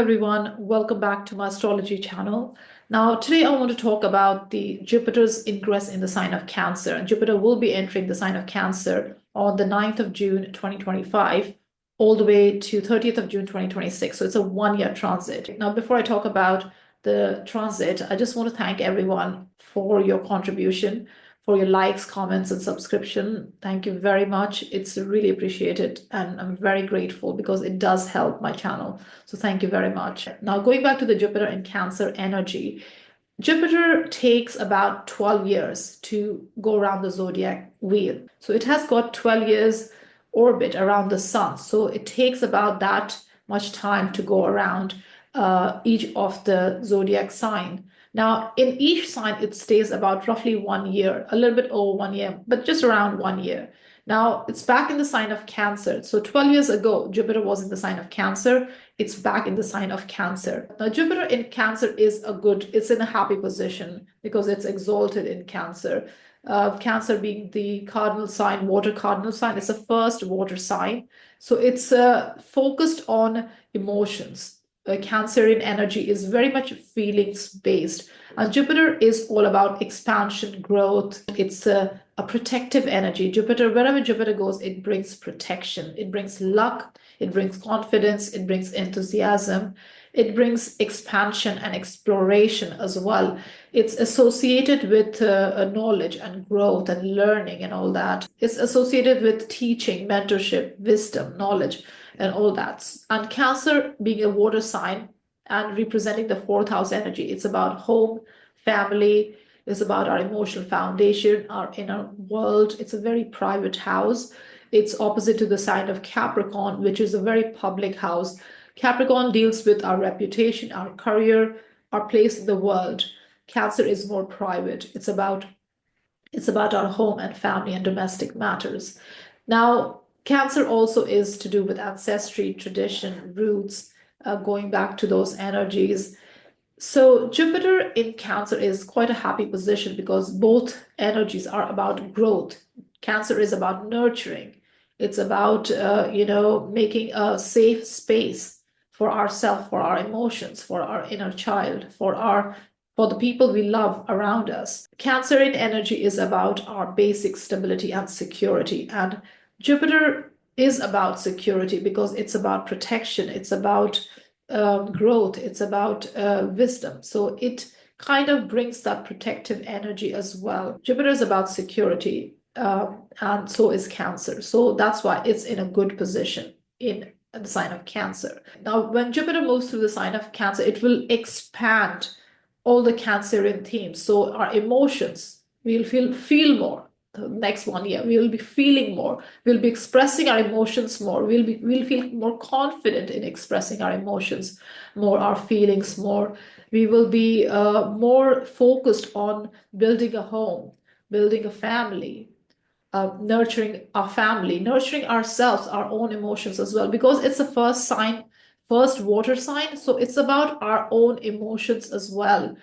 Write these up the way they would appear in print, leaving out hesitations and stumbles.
everyone, welcome back to my astrology channel. Now today I want to talk about the Jupiter's ingress in the sign of Cancer. And Jupiter will be entering the sign of Cancer on the 9th of June 2025 all the way to 30th of June 2026. So it's a one-year transit. Now before I talk about the transit, I just want to thank everyone for your contribution, for your likes, comments, and subscription. Thank you very much. It's really appreciated, and I'm very grateful because it does help my channel. So thank you very much. Now, going back to the Jupiter in Cancer energy, Jupiter takes about 12 years to go around the zodiac wheel. So it has got 12 years orbit around the sun. So it takes about that much time to go around each of the zodiac sign. Now, in each sign, it stays about roughly 1 year, a little bit over 1 year, but just around 1 year. Now, it's back in the sign of Cancer. So 12 years ago, Jupiter was in the sign of Cancer. It's back in the sign of Cancer. Now, Jupiter in Cancer is it's in a happy position because it's exalted in Cancer. Cancer being the cardinal sign, water cardinal sign, it's the first water sign. So it's focused on emotions. Cancerian energy is very much feelings based, and Jupiter is all about expansion, growth. It's a protective energy. Jupiter, wherever Jupiter goes, it brings protection, it brings luck, it brings confidence, it brings enthusiasm, it brings expansion and exploration as well. It's associated with knowledge and growth and learning and all that. It's associated with teaching, mentorship, wisdom, knowledge, and all that. And Cancer being a water sign and representing the fourth house energy, it's about home, family, it's about our emotional foundation, our inner world. It's a very private house. It's opposite to the sign of Capricorn, which is a very public house. Capricorn deals with our reputation, our career, our place in the world. Cancer is more private. It's about our home and family and domestic matters. Now, Cancer also is to do with ancestry, tradition, roots, going back to those energies. So Jupiter in Cancer is quite a happy position because both energies are about growth. Cancer is about nurturing. It's about, making a safe space for ourselves, for our emotions, for our inner child, for the people we love around us. Cancer in energy is about our basic stability and security. And Jupiter is about security because it's about protection, it's about growth, it's about wisdom. So it kind of brings that protective energy as well. Jupiter is about security, and so is Cancer. So that's why it's in a good position in the sign of Cancer. Now, when Jupiter moves through the sign of Cancer, it will expand all the Cancerian themes. So our emotions, we'll feel more. The next 1 year, we will be feeling more, we'll be expressing our emotions more, we'll feel more confident in expressing our emotions more, our feelings more. We will be more focused on building a home, building a family, nurturing our family, nurturing ourselves, our own emotions as well, because it's the first water sign. So it's about our own emotions as well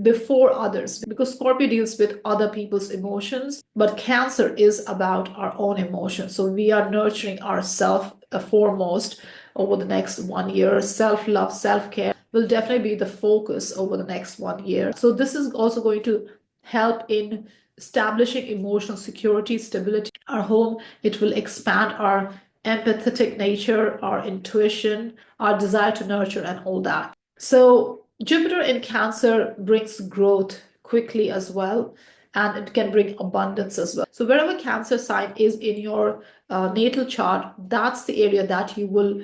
before others, because Scorpio deals with other people's emotions, but Cancer is about our own emotions. So we are nurturing ourselves foremost over the next 1 year. Self-love, self-care will definitely be the focus over the next 1 year. So this is also going to help in establishing emotional security, stability, our home. It will expand our empathetic nature, our intuition, our desire to nurture, and all that. So Jupiter in Cancer brings growth quickly as well, and it can bring abundance as well. So wherever Cancer sign is in your natal chart, that's the area that you will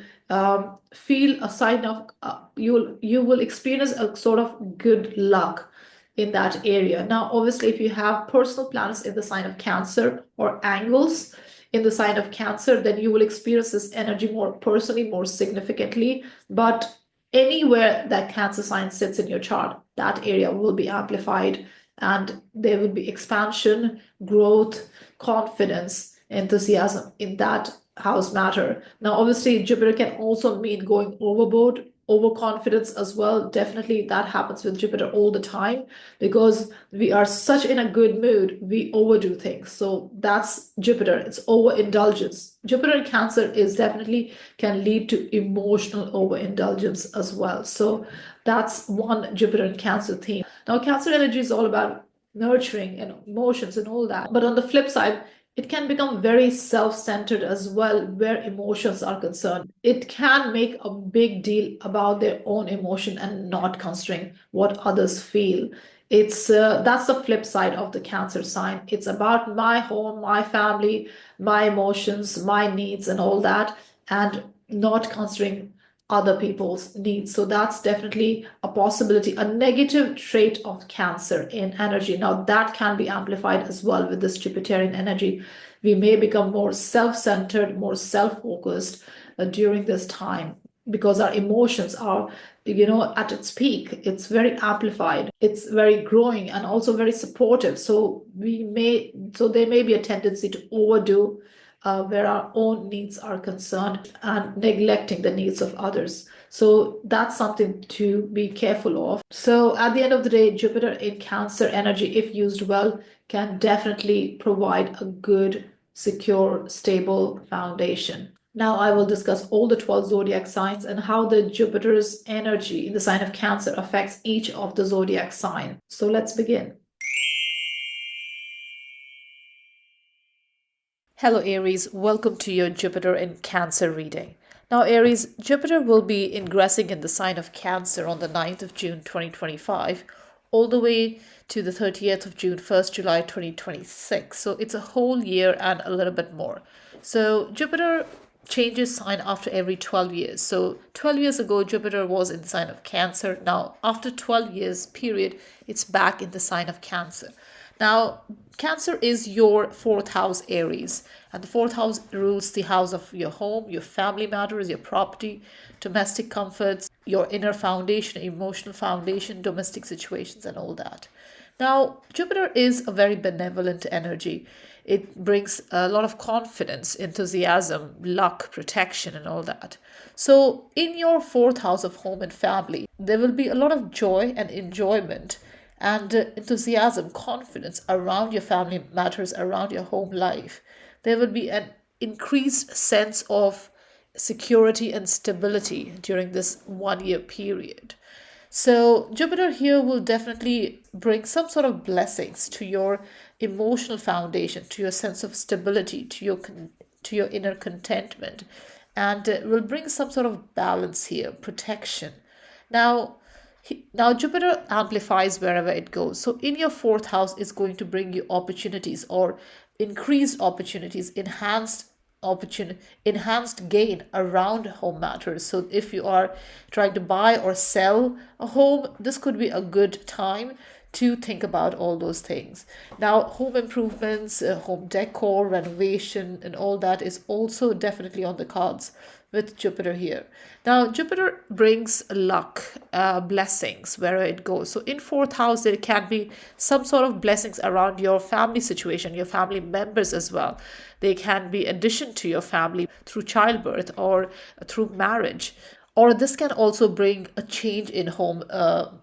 feel a sign of, you will experience a sort of good luck in that area. Now, obviously, if you have personal planets in the sign of Cancer or angles in the sign of Cancer, then you will experience this energy more personally, more significantly. But anywhere that Cancer sign sits in your chart, that area will be amplified, and there will be expansion, growth, confidence, enthusiasm in that house matter. Now, obviously, Jupiter can also mean going overboard overconfidence as well. Definitely that happens with Jupiter all the time because we are such in a good mood, we overdo things. So that's Jupiter, it's overindulgence. Jupiter in Cancer is definitely can lead to emotional overindulgence as well. So that's one Jupiter in Cancer theme. Now, Cancer energy is all about nurturing and emotions and all that. But on the flip side, it can become very self-centered as well where emotions are concerned. It can make a big deal about their own emotion and not considering what others feel. It's that's the flip side of the Cancer sign. It's about my home, my family, my emotions, my needs and all that, and not considering other people's needs. So that's definitely a possibility, a negative trait of Cancer in energy. Now that can be amplified as well with this Jupiterian energy. We may become more self-centered, more self-focused during this time because our emotions are, at its peak. It's very amplified, it's very growing and also very supportive. So there may be a tendency to overdo where our own needs are concerned and neglecting the needs of others. So that's something to be careful of. So at the end of the day, Jupiter in Cancer energy, if used well, can definitely provide a good, secure, stable foundation. Now I will discuss all the 12 zodiac signs and how the Jupiter's energy in the sign of Cancer affects each of the zodiac sign. So let's begin. Hello Aries, welcome to your Jupiter in Cancer reading. Now Aries, Jupiter will be ingressing in the sign of Cancer on the 9th of June 2025 all the way to the 30th of June, 1st July 2026. So it's a whole year and a little bit more. So Jupiter changes sign after every 12 years. So 12 years ago, Jupiter was in the sign of Cancer. Now, after 12 years period, it's back in the sign of Cancer. Now, Cancer is your fourth house, Aries, and the fourth house rules the house of your home, your family matters, your property, domestic comforts, your inner foundation, emotional foundation, domestic situations, and all that. Now, Jupiter is a very benevolent energy. It brings a lot of confidence, enthusiasm, luck, protection, and all that. So, in your fourth house of home and family, there will be a lot of joy and enjoyment and enthusiasm, confidence around your family matters, around your home life. There will be an increased sense of security and stability during this 1 year period. So, Jupiter here will definitely bring some sort of blessings to your emotional foundation, to your sense of stability, to your inner contentment, and will bring some sort of balance here, protection. Now, now Jupiter amplifies wherever it goes. So in your fourth house is going to bring you opportunities or increased opportunities, enhanced gain around home matters. So if you are trying to buy or sell a home, this could be a good time to think about all those things. Now, home improvements, home decor, renovation, and all that is also definitely on the cards with Jupiter here. Now, Jupiter brings luck, blessings wherever it goes. So in fourth house, there can be some sort of blessings around your family situation, your family members as well. They can be addition to your family through childbirth or through marriage. Or this can also bring a change in home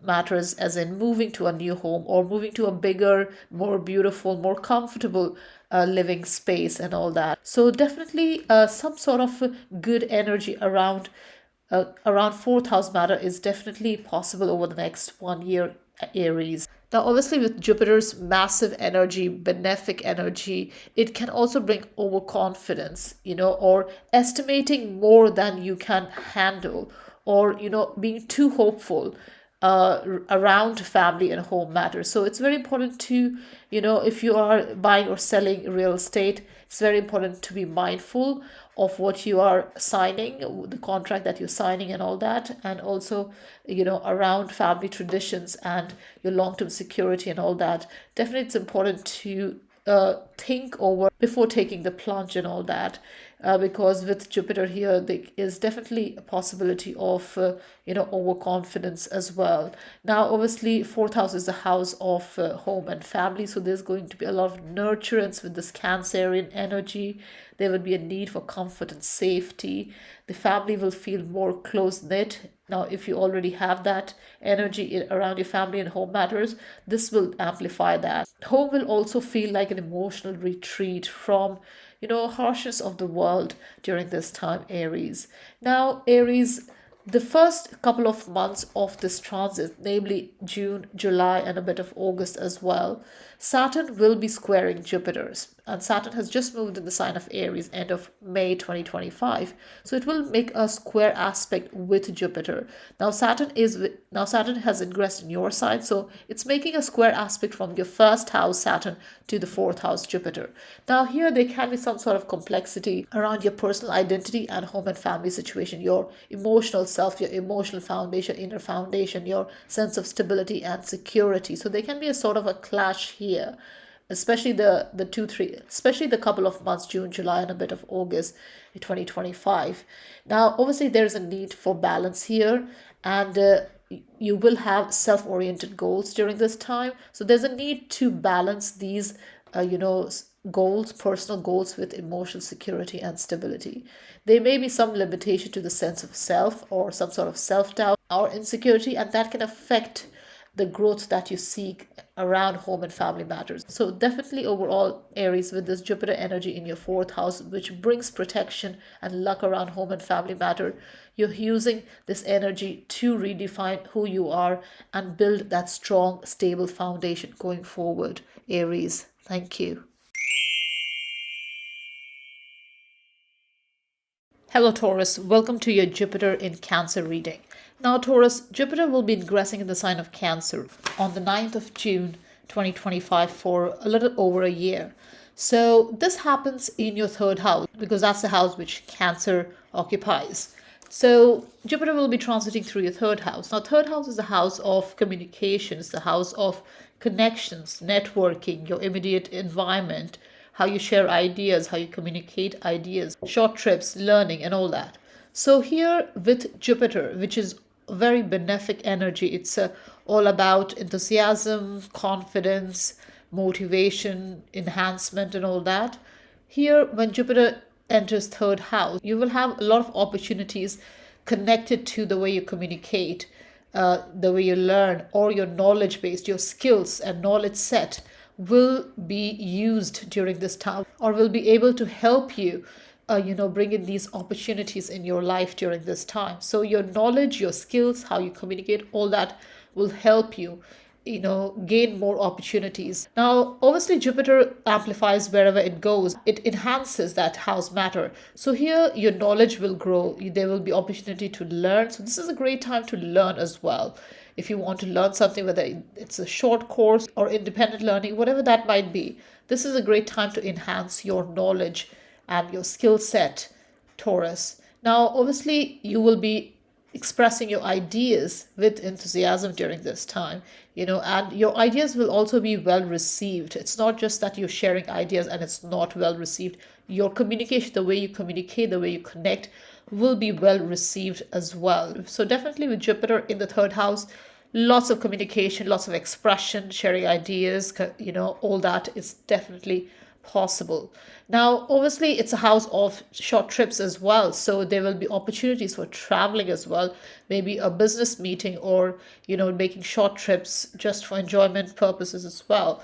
matters, as in moving to a new home or moving to a bigger, more beautiful, more comfortable living space and all that. So definitely some sort of good energy around fourth house matter is definitely possible over the next 1 year, Aries. Now, obviously, with Jupiter's massive energy, benefic energy, it can also bring overconfidence, or estimating more than you can handle, or, being too hopeful around family and home matters. So it's very important to, if you are buying or selling real estate, it's very important to be mindful of what you are signing, the contract that you're signing and all that, and also, around family traditions and your long-term security and all that. Definitely it's important to think over before taking the plunge and all that. Because with Jupiter here, there is definitely a possibility of overconfidence as well. Now, obviously, fourth house is the house of home and family, so there's going to be a lot of nurturance with this Cancerian energy. There will be a need for comfort and safety. The family will feel more close knit. Now, if you already have that energy around your family and home matters, this will amplify that. Home will also feel like an emotional retreat from harshness of the world during this time, Aries. Now, Aries, the first couple of months of this transit, namely June, July, and a bit of August as well, Saturn will be squaring Jupiter's. And Saturn has just moved in the sign of Aries end of May 2025. So it will make a square aspect with Jupiter. Now Saturn has ingressed in your side, so it's making a square aspect from your first house Saturn to the fourth house Jupiter. Now here there can be some sort of complexity around your personal identity and home and family situation, your emotional self, your emotional foundation, inner foundation, your sense of stability and security. So there can be a sort of a clash here, especially especially the couple of months, June, July, and a bit of August 2025. Now, obviously, there's a need for balance here, and you will have self-oriented goals during this time. So there's a need to balance these, goals, personal goals, with emotional security and stability. There may be some limitation to the sense of self or some sort of self-doubt or insecurity, and that can affect the growth that you seek around home and family matters. So definitely overall, Aries, with this Jupiter energy in your fourth house, which brings protection and luck around home and family matter, you're using this energy to redefine who you are and build that strong, stable foundation going forward, Aries. Thank you. Hello Taurus, welcome to your Jupiter in Cancer reading. Now Taurus, Jupiter will be ingressing in the sign of Cancer on the 9th of June 2025 for a little over a year. So this happens in your third house because that's the house which Cancer occupies. So Jupiter will be transiting through your third house. Now third house is the house of communications, the house of connections, networking, your immediate environment, how you share ideas, how you communicate ideas, short trips, learning, and all that. So here with Jupiter, which is very benefic energy, it's all about enthusiasm, confidence, motivation, enhancement, and all that. Here, when Jupiter enters third house, you will have a lot of opportunities connected to the way you communicate, the way you learn, or your knowledge base, your skills and knowledge set will be used during this time, or will be able to help you bring in these opportunities in your life during this time. So your knowledge, your skills, how you communicate, all that will help you gain more opportunities. Now obviously Jupiter amplifies wherever it goes, it enhances that house matter. So here your knowledge will grow, there will be opportunity to learn. So this is a great time to learn as well. If you want to learn something, whether it's a short course or independent learning, whatever that might be, this is a great time to enhance your knowledge and your skill set, Taurus. Now obviously you will be expressing your ideas with enthusiasm during this time, and your ideas will also be well received. It's not just that you're sharing ideas and it's not well received. Your communication, the way you communicate, the way you connect, will be well received as well. So definitely with Jupiter in the third house, lots of communication, lots of expression, sharing ideas, all that is definitely possible. Now obviously it's a house of short trips as well, so there will be opportunities for traveling as well, maybe a business meeting, or making short trips just for enjoyment purposes as well.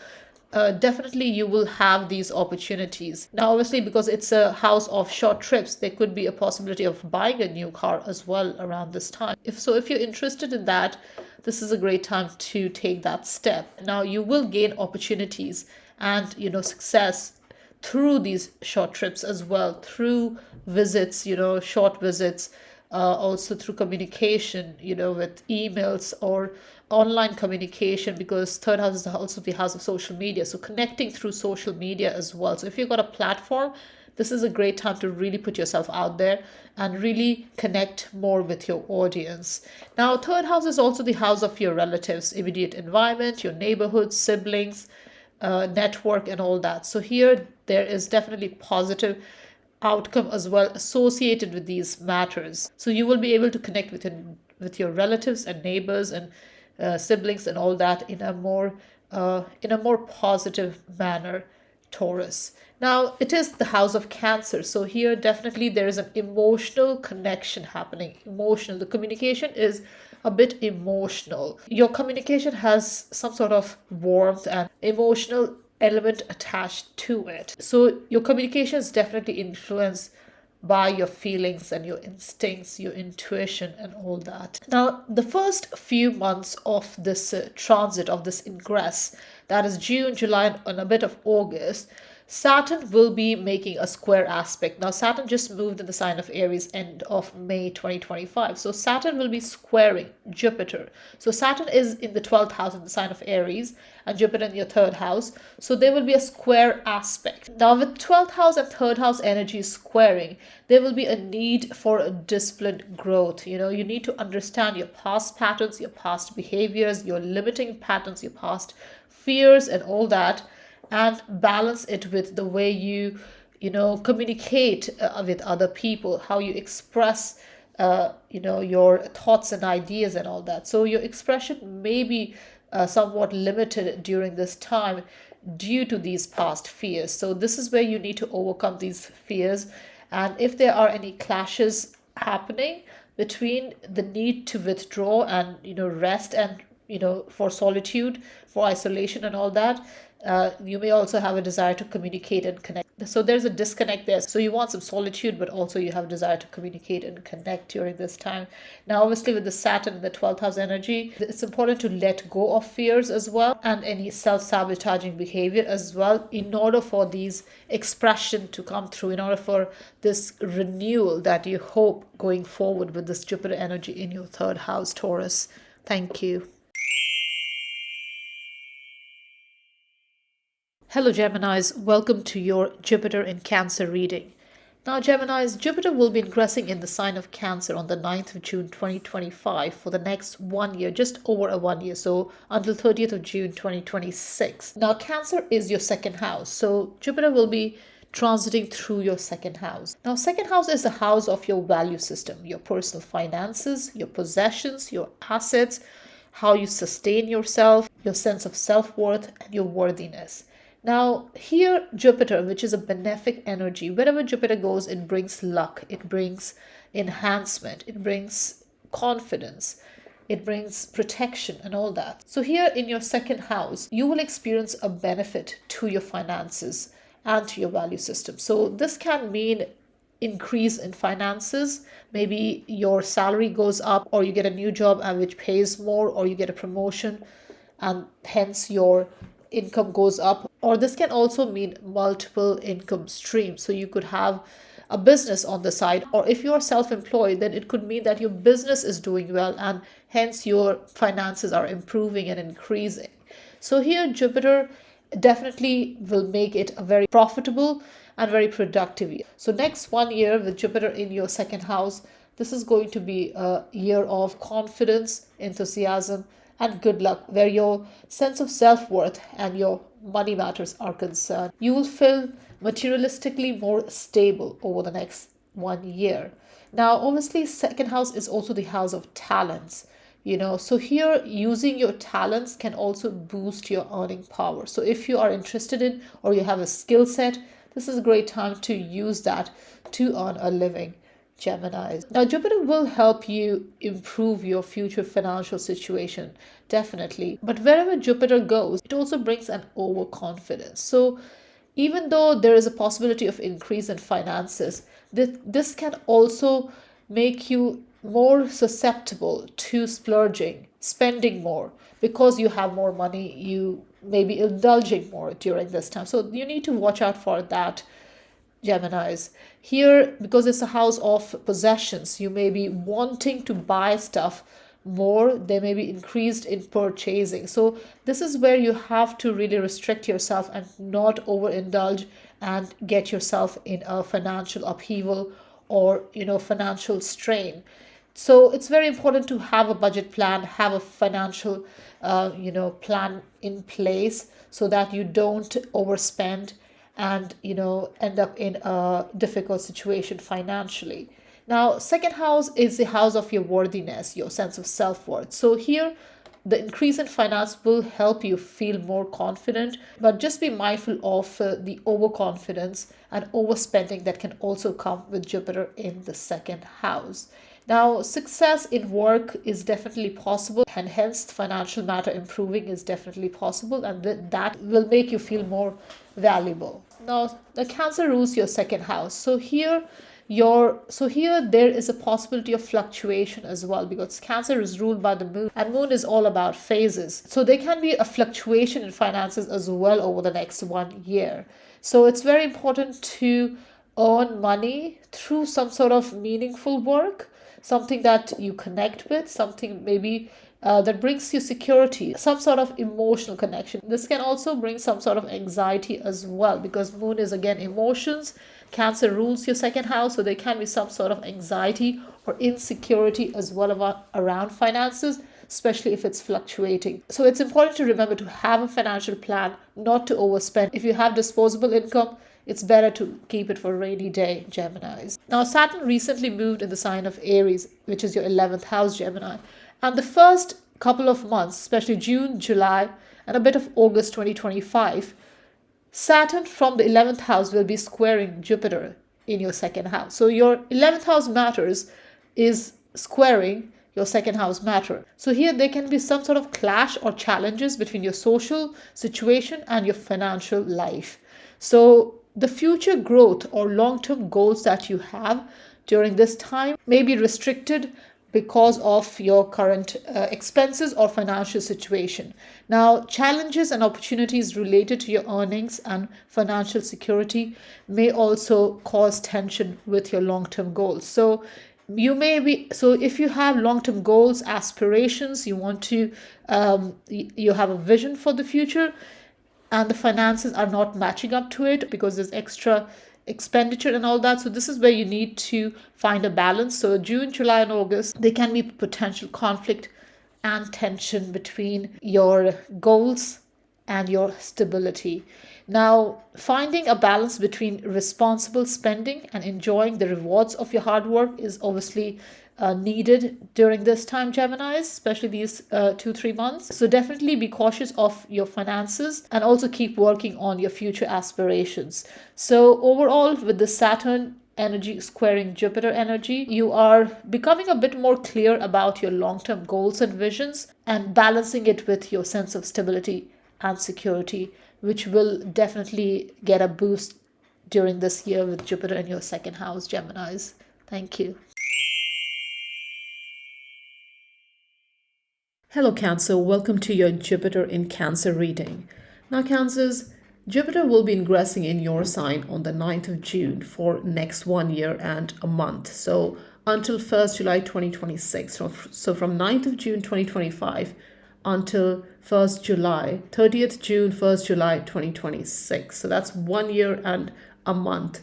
Definitely you will have these opportunities. Now obviously because it's a house of short trips, there could be a possibility of buying a new car as well around this time. If you're interested in that, this is a great time to take that step. Now you will gain opportunities and success through these short trips as well, through visits, short visits, also through communication, with emails or online communication, because third house is also the house of social media, so connecting through social media as well. So if you've got a platform, this is a great time to really put yourself out there and really connect more with your audience. Now third house is also the house of your relatives, immediate environment, your neighborhood, siblings, network and all that. So here there is definitely positive outcome as well associated with these matters. So you will be able to connect with your relatives and neighbors and siblings and all that in a more positive manner, Taurus. Now it is the house of Cancer, so here definitely there is an emotional connection happening. Emotional, the communication is a bit emotional. Your communication has some sort of warmth and emotional element attached to it. So your communication is definitely influenced by your feelings and your instincts, your intuition, and all that. Now, the first few months of this transit, of this ingress, that is June, July, and a bit of August, Saturn will be making a square aspect. Now, Saturn just moved in the sign of Aries end of May 2025. So, Saturn will be squaring Jupiter. So, Saturn is in the 12th house in the sign of Aries and Jupiter in your third house. So, there will be a square aspect. Now, with 12th house and third house energy squaring, there will be a need for a disciplined growth. You need to understand your past patterns, your past behaviors, your limiting patterns, your past fears, and all that, and balance it with the way you communicate with other people, how you express your thoughts and ideas and all that. So your expression may be somewhat limited during this time due to these past fears. So this is where you need to overcome these fears, and if there are any clashes happening between the need to withdraw and rest and for solitude, for isolation and all that, you may also have a desire to communicate and connect. So there's a disconnect there. So you want some solitude, but also you have a desire to communicate and connect during this time. Now, obviously, with the Saturn in the 12th house energy, it's important to let go of fears as well and any self-sabotaging behavior as well, in order for these expression to come through, in order for this renewal that you hope going forward with this Jupiter energy in your third house, Taurus. Thank you. Hello Geminis, welcome to your Jupiter in Cancer reading. Now Geminis, Jupiter will be ingressing in the sign of Cancer on the 9th of June 2025 for the next 1 year, just over a 1 year, so until 30th of June 2026. Now Cancer is your second house, so Jupiter will be transiting through your second house. Now second house is the house of your value system, your personal finances, your possessions, your assets, how you sustain yourself, your sense of self-worth, and your worthiness. Now, here, Jupiter, which is a benefic energy, wherever Jupiter goes, it brings luck, it brings enhancement, it brings confidence, it brings protection and all that. So here in your second house, you will experience a benefit to your finances and to your value system. So this can mean increase in finances. Maybe your salary goes up, or you get a new job and which pays more, or you get a promotion and hence your income goes up. Or this can also mean multiple income streams. So you could have a business on the side, or if you are self-employed, then it could mean that your business is doing well and hence your finances are improving and increasing. So here Jupiter definitely will make it a very profitable and very productive year. So next 1 year with Jupiter in your second house, this is going to be a year of confidence, enthusiasm, and good luck, where your sense of self-worth and your money matters are concerned. You will feel materialistically more stable over the next 1 year. Now, obviously, second house is also the house of talents. So here using your talents can also boost your earning power. So if you are interested in, or you have a skill set, this is a great time to use that to earn a living, Geminis. Now, Jupiter will help you improve your future financial situation, definitely. But wherever Jupiter goes, it also brings an overconfidence. So even though there is a possibility of increase in finances, this can also make you more susceptible to splurging, spending more, because you have more money, you may be indulging more during this time. So you need to watch out for that, Geminis. Here, because it's a house of possessions, you may be wanting to buy stuff more. They may be increased in purchasing. So this is where you have to really restrict yourself and not overindulge and get yourself in a financial upheaval or financial strain. So it's very important to have a budget plan, have a financial plan in place so that you don't overspend and end up in a difficult situation financially. Now, second house is the house of your worthiness, your sense of self-worth. So here the increase in finance will help you feel more confident, but just be mindful of the overconfidence and overspending that can also come with Jupiter in the second house. Now, success in work is definitely possible, and hence financial matter improving is definitely possible, and that will make you feel more valuable. Now, the Cancer rules your second house. So here there is a possibility of fluctuation as well, because Cancer is ruled by the moon, and moon is all about phases. So there can be a fluctuation in finances as well over the next 1 year. So it's very important to earn money through some sort of meaningful work, something that you connect with, something maybe that brings you security, some sort of emotional connection. This can also bring some sort of anxiety as well, because moon is again emotions. Cancer rules your second house, so there can be some sort of anxiety or insecurity as well around finances, especially if it's fluctuating. So it's important to remember to have a financial plan, not to overspend. If you have disposable income, it's better to keep it for a rainy day, Geminis. Now, Saturn recently moved in the sign of Aries, which is your 11th house, Gemini. And the first couple of months, especially June, July, and a bit of August 2025, Saturn from the 11th house will be squaring Jupiter in your second house. So your 11th house matters is squaring your second house matter. So here there can be some sort of clash or challenges between your social situation and your financial life. So the future growth or long-term goals that you have during this time may be restricted because of your current expenses or financial situation. Now, challenges and opportunities related to your earnings and financial security may also cause tension with your long-term goals. So if you have long-term goals, aspirations, you want to, you have a vision for the future, and the finances are not matching up to it because there's extra expenditure and all that. So this is where you need to find a balance. So June, July, and August, there can be potential conflict and tension between your goals and your stability. Now, finding a balance between responsible spending and enjoying the rewards of your hard work is obviously needed during this time, Geminis, especially these 2-3 months. So definitely be cautious of your finances and also keep working on your future aspirations. So overall, with the Saturn energy squaring Jupiter energy, you are becoming a bit more clear about your long-term goals and visions and balancing it with your sense of stability and security, which will definitely get a boost during this year with Jupiter in your second house, Geminis. Thank you. Hello Cancer, welcome to your Jupiter in Cancer reading. Now Cancers, Jupiter will be ingressing in your sign on the 9th of June for next 1 year and a month. So until 1st July 2026. So from 9th of June 2025 until 1st July, 30th June, 1st July 2026. So that's 1 year and a month.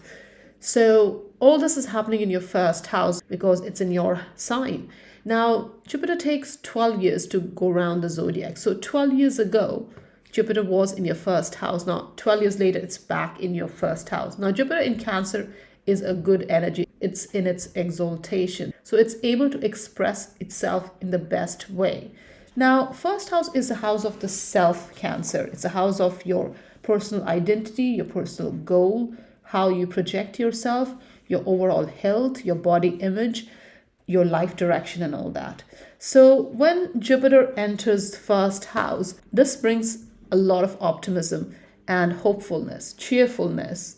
So all this is happening in your first house because it's in your sign. Now, Jupiter takes 12 years to go around the zodiac. So 12 years ago, Jupiter was in your first house. Now, 12 years later, it's back in your first house. Now, Jupiter in Cancer is a good energy. It's in its exaltation. So it's able to express itself in the best way. Now, first house is the house of the self, Cancer. It's a house of your personal identity, your personal goal, how you project yourself, your overall health, your body image, your life direction and all that. So when Jupiter enters first house, this brings a lot of optimism and hopefulness, cheerfulness,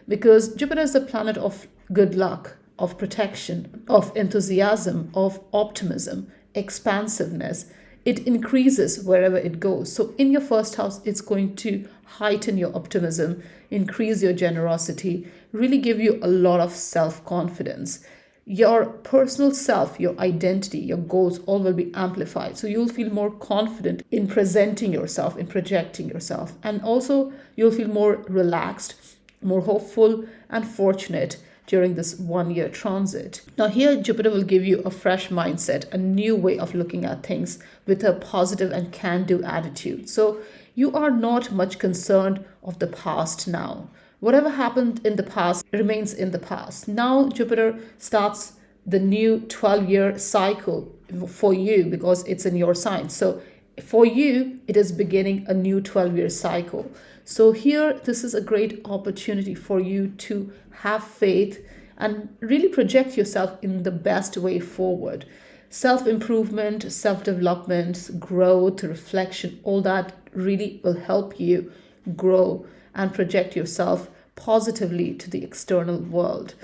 because Jupiter is the planet of good luck, of protection, of enthusiasm, of optimism, expansiveness. It increases wherever it goes. So in your first house, it's going to heighten your optimism, increase your generosity, really give you a lot of self-confidence. Your personal self, your identity, your goals all will be amplified. So you'll feel more confident in presenting yourself, in projecting yourself. And also you'll feel more relaxed, more hopeful and fortunate during this 1 year transit. Now here Jupiter will give you a fresh mindset, a new way of looking at things with a positive and can-do attitude. So you are not much concerned of the past now. Whatever happened in the past remains in the past. Now Jupiter starts the new 12-year cycle for you because it's in your sign. So for you, it is beginning a new 12-year cycle. So here, this is a great opportunity for you to have faith and really project yourself in the best way forward. Self-improvement, self-development, growth, reflection, all that really will help you grow and project yourself positively to the external world.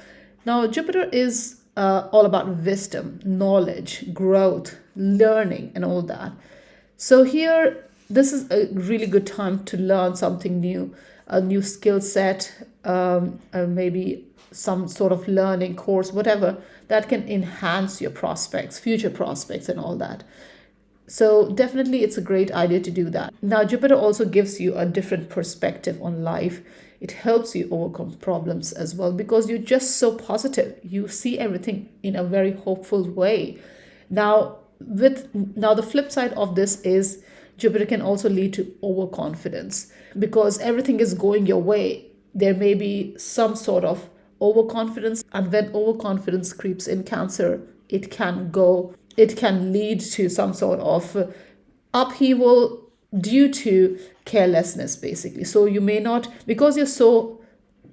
Now, Jupiter is all about wisdom, knowledge, growth, learning, and all that. So here, this is a really good time to learn something new, a new skill set, maybe some sort of learning course, whatever, that can enhance your prospects, future prospects, and all that. So definitely it's a great idea to do that. Now, Jupiter also gives you a different perspective on life. It helps you overcome problems as well because you're just so positive. You see everything in a very hopeful way. Now the flip side of this is Jupiter can also lead to overconfidence because everything is going your way. There may be some sort of overconfidence, and when overconfidence creeps in Cancer, it can lead to some sort of upheaval due to carelessness, basically. So you may not, because you're so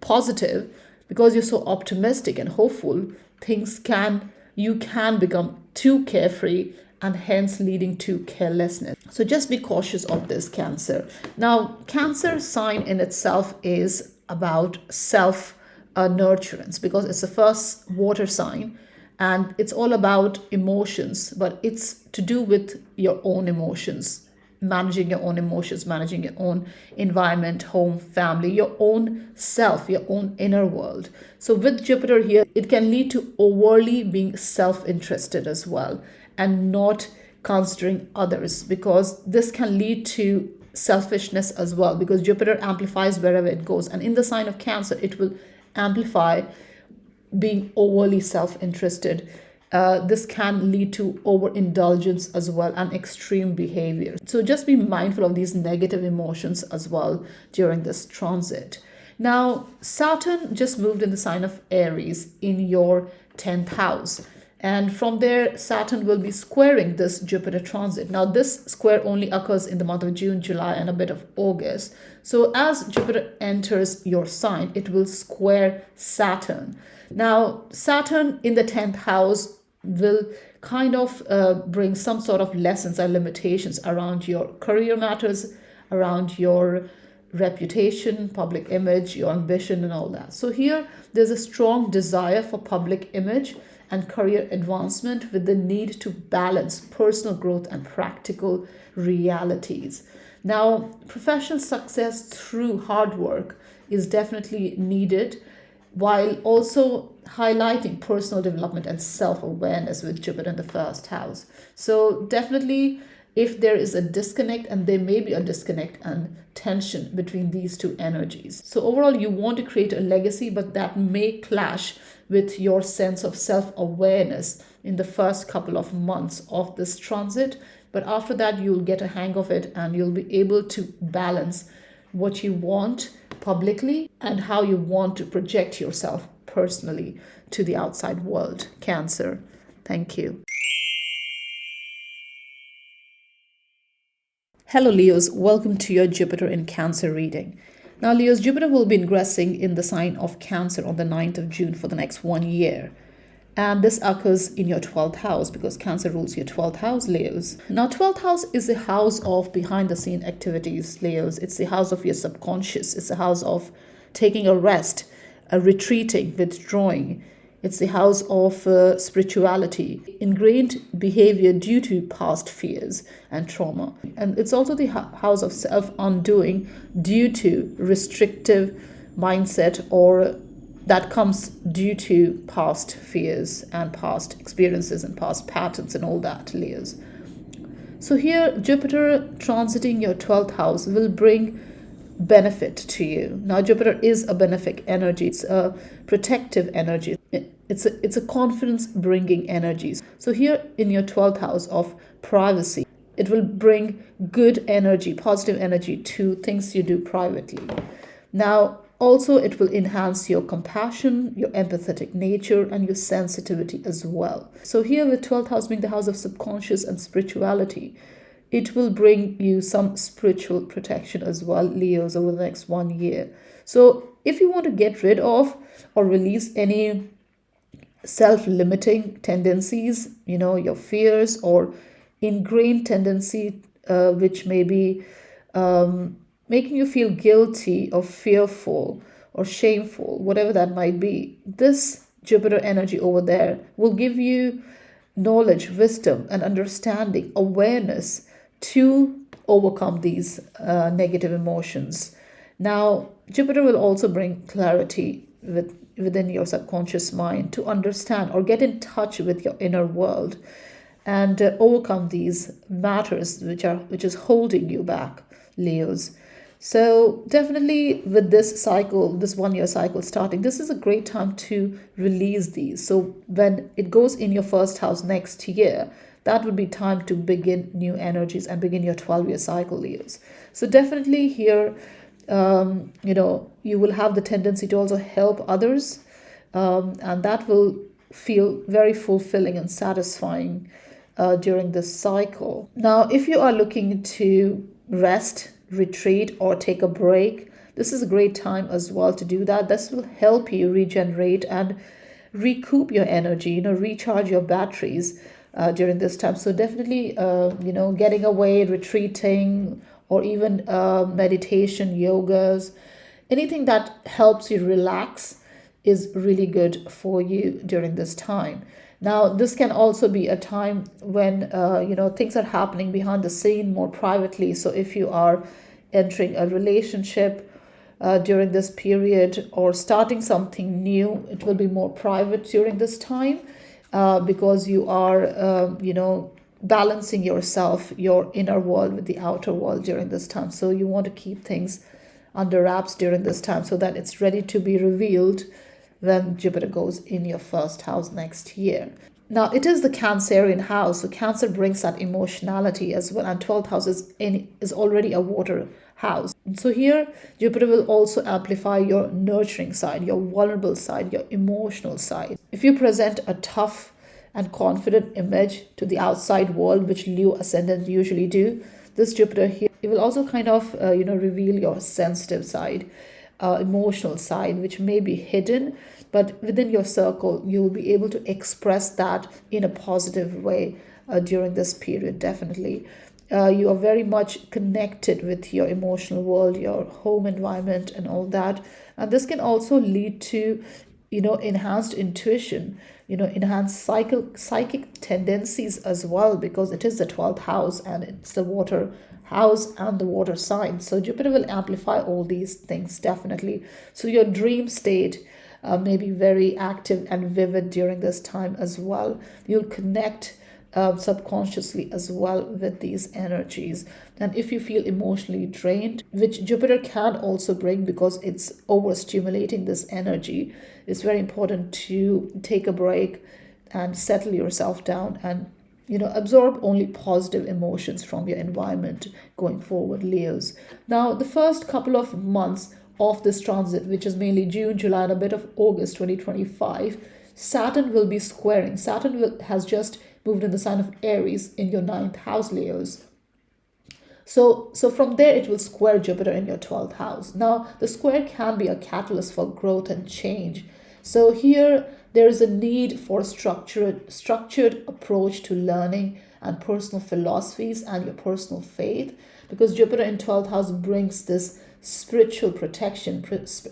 positive, because you're so optimistic and hopeful, you can become too carefree and hence leading to carelessness. So just be cautious of this, Cancer. Now, Cancer sign in itself is about self nurturance because it's the first water sign and it's all about emotions, but it's to do with your own emotions, managing your own emotions, managing your own environment, home, family, your own self, your own inner world. So with Jupiter here, it can lead to overly being self-interested as well and not considering others, because this can lead to selfishness as well, because Jupiter amplifies wherever it goes. And in the sign of Cancer, it will amplify being overly self-interested. This can lead to overindulgence as well and extreme behavior. So just be mindful of these negative emotions as well during this transit. Now, Saturn just moved in the sign of Aries in your 10th house. And from there, Saturn will be squaring this Jupiter transit. Now, this square only occurs in the month of June, July, and a bit of August. So as Jupiter enters your sign, it will square Saturn. Now, Saturn in the 10th house will kind of bring some sort of lessons and limitations around your career matters, around your reputation, public image, your ambition, and all that. So here, there's a strong desire for public image and career advancement with the need to balance personal growth and practical realities. Now, professional success through hard work is definitely needed, while also highlighting personal development and self-awareness with Jupiter in the first house. So definitely, if there is a disconnect, and there may be a disconnect and tension between these two energies. So overall, you want to create a legacy, but that may clash with your sense of self-awareness in the first couple of months of this transit. But after that, you'll get a hang of it and you'll be able to balance what you want publicly and how you want to project yourself personally to the outside world, Cancer. Thank you. Hello, Leos. Welcome to your Jupiter in Cancer reading. Now, Leos, Jupiter will be ingressing in the sign of Cancer on the 9th of June for the next 1 year. And this occurs in your 12th house because Cancer rules your 12th house, Leos. Now, 12th house is the house of behind-the-scene activities, Leos. It's the house of your subconscious. It's the house of taking a rest, retreating, withdrawing. It's the house of spirituality, ingrained behavior due to past fears and trauma. And it's also the house of self-undoing due to restrictive mindset, or that comes due to past fears and past experiences and past patterns and all that, Leos. So here, Jupiter transiting your 12th house will bring benefit to you. Now, Jupiter is a benefic energy. It's a protective energy. It's a confidence bringing energy. So here in your 12th house of privacy, it will bring good energy, positive energy to things you do privately. Now, also, it will enhance your compassion, your empathetic nature, and your sensitivity as well. So here with 12th house being the house of subconscious and spirituality, it will bring you some spiritual protection as well, Leos, over the next 1 year. So if you want to get rid of or release any self-limiting tendencies, your fears or ingrained tendency, which may be making you feel guilty or fearful or shameful, whatever that might be, this Jupiter energy over there will give you knowledge, wisdom, and understanding, awareness to overcome these negative emotions. Now, Jupiter will also bring clarity within your subconscious mind to understand or get in touch with your inner world and overcome these matters which is holding you back, Leos. So definitely with this cycle, this 1 year cycle starting, this is a great time to release these. So when it goes in your first house next year, that would be time to begin new energies and begin your 12-year cycle, Leos. So definitely here, you will have the tendency to also help others, and that will feel very fulfilling and satisfying during this cycle. Now, if you are looking to rest, retreat, or take a break, this is a great time as well to do that. This will help you regenerate and recoup your energy, recharge your batteries during this time. So definitely, getting away, retreating, or even meditation, yogas, anything that helps you relax is really good for you during this time. Now, this can also be a time when, things are happening behind the scene more privately. So if you are entering a relationship during this period or starting something new, it will be more private during this time because you are, balancing yourself, your inner world with the outer world during this time. So you want to keep things under wraps during this time so that it's ready to be revealed when Jupiter goes in your first house next year. Now, it is the Cancerian house, so Cancer brings that emotionality as well, and 12th house is already a water house. So here, Jupiter will also amplify your nurturing side, your vulnerable side, your emotional side. If you present a tough and confident image to the outside world, which Leo ascendant usually do, this Jupiter here, it will also kind of, reveal your sensitive side, emotional side, which may be hidden, but within your circle, you will be able to express that in a positive way during this period, definitely. You are very much connected with your emotional world, your home environment, and all that. And this can also lead to, enhanced intuition, enhanced psychic tendencies as well, because it is the 12th house and it's the water house and the water sign. So Jupiter will amplify all these things, definitely. So your dream state may be very active and vivid during this time as well. You'll connect subconsciously as well with these energies. And if you feel emotionally drained, which Jupiter can also bring because it's overstimulating this energy, it's very important to take a break and settle yourself down and absorb only positive emotions from your environment going forward, Leos. Now, the first couple of months of this transit, which is mainly June, July, and a bit of August 2025, Saturn will be squaring. Has just moved in the sign of Aries in your 9th house, Leos. So from there, it will square Jupiter in your 12th house. Now, the square can be a catalyst for growth and change. So here, there is a need for a structured approach to learning and personal philosophies and your personal faith, because Jupiter in 12th house brings this spiritual protection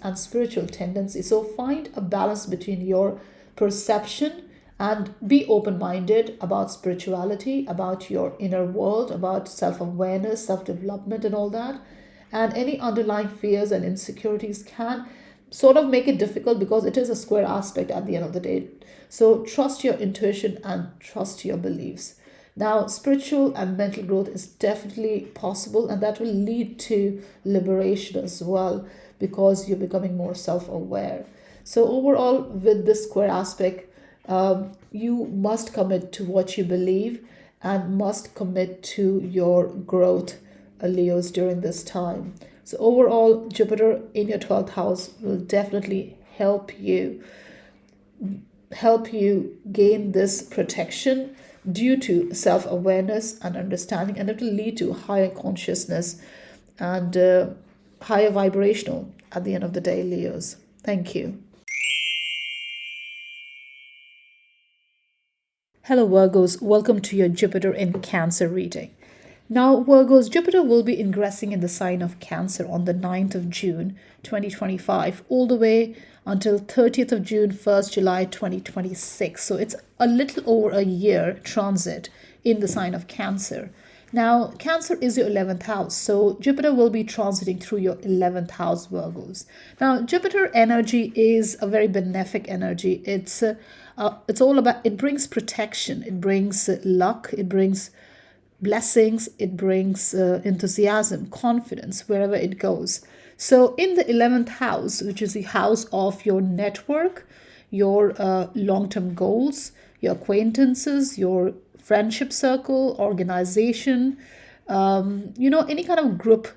and spiritual tendency. So find a balance between your perception and be open-minded about spirituality, about your inner world, about self-awareness, self-development, and all that. And any underlying fears and insecurities can sort of make it difficult because it is a square aspect at the end of the day. So trust your intuition and trust your beliefs. Now, spiritual and mental growth is definitely possible, and that will lead to liberation as well because you're becoming more self aware. So, overall, with this square aspect, you must commit to what you believe and must commit to your growth, Leos, during this time. So, overall, Jupiter in your 12th house will definitely help you gain this protection due to self-awareness and understanding, and it will lead to higher consciousness and higher vibrational at the end of the day, Leos. Thank you. Hello, Virgos. Welcome to your Jupiter in Cancer reading. Now, Virgos, Jupiter will be ingressing in the sign of Cancer on the 9th of June 2025, all the way until 30th of June, 1st July 2026. So it's a little over a year transit in the sign of Cancer. Now, Cancer is your 11th house, so Jupiter will be transiting through your 11th house, Virgos. Now, Jupiter energy is a very benefic energy. It's all about, it brings protection, it brings luck, it brings blessings, it brings enthusiasm, confidence wherever it goes. So in the 11th house, which is the house of your network, your long-term goals, your acquaintances, your friendship circle, organization, any kind of group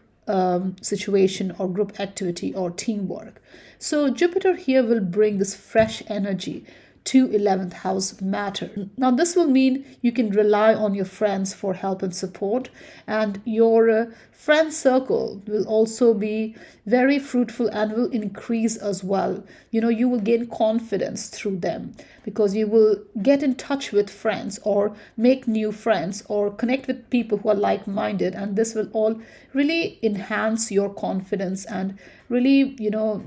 situation or group activity or teamwork. So Jupiter here will bring this fresh energy to 11th house matter. Now, this will mean you can rely on your friends for help and support, and your friend circle will also be very fruitful and will increase as well. You will gain confidence through them because you will get in touch with friends or make new friends or connect with people who are like-minded, and this will all really enhance your confidence and really,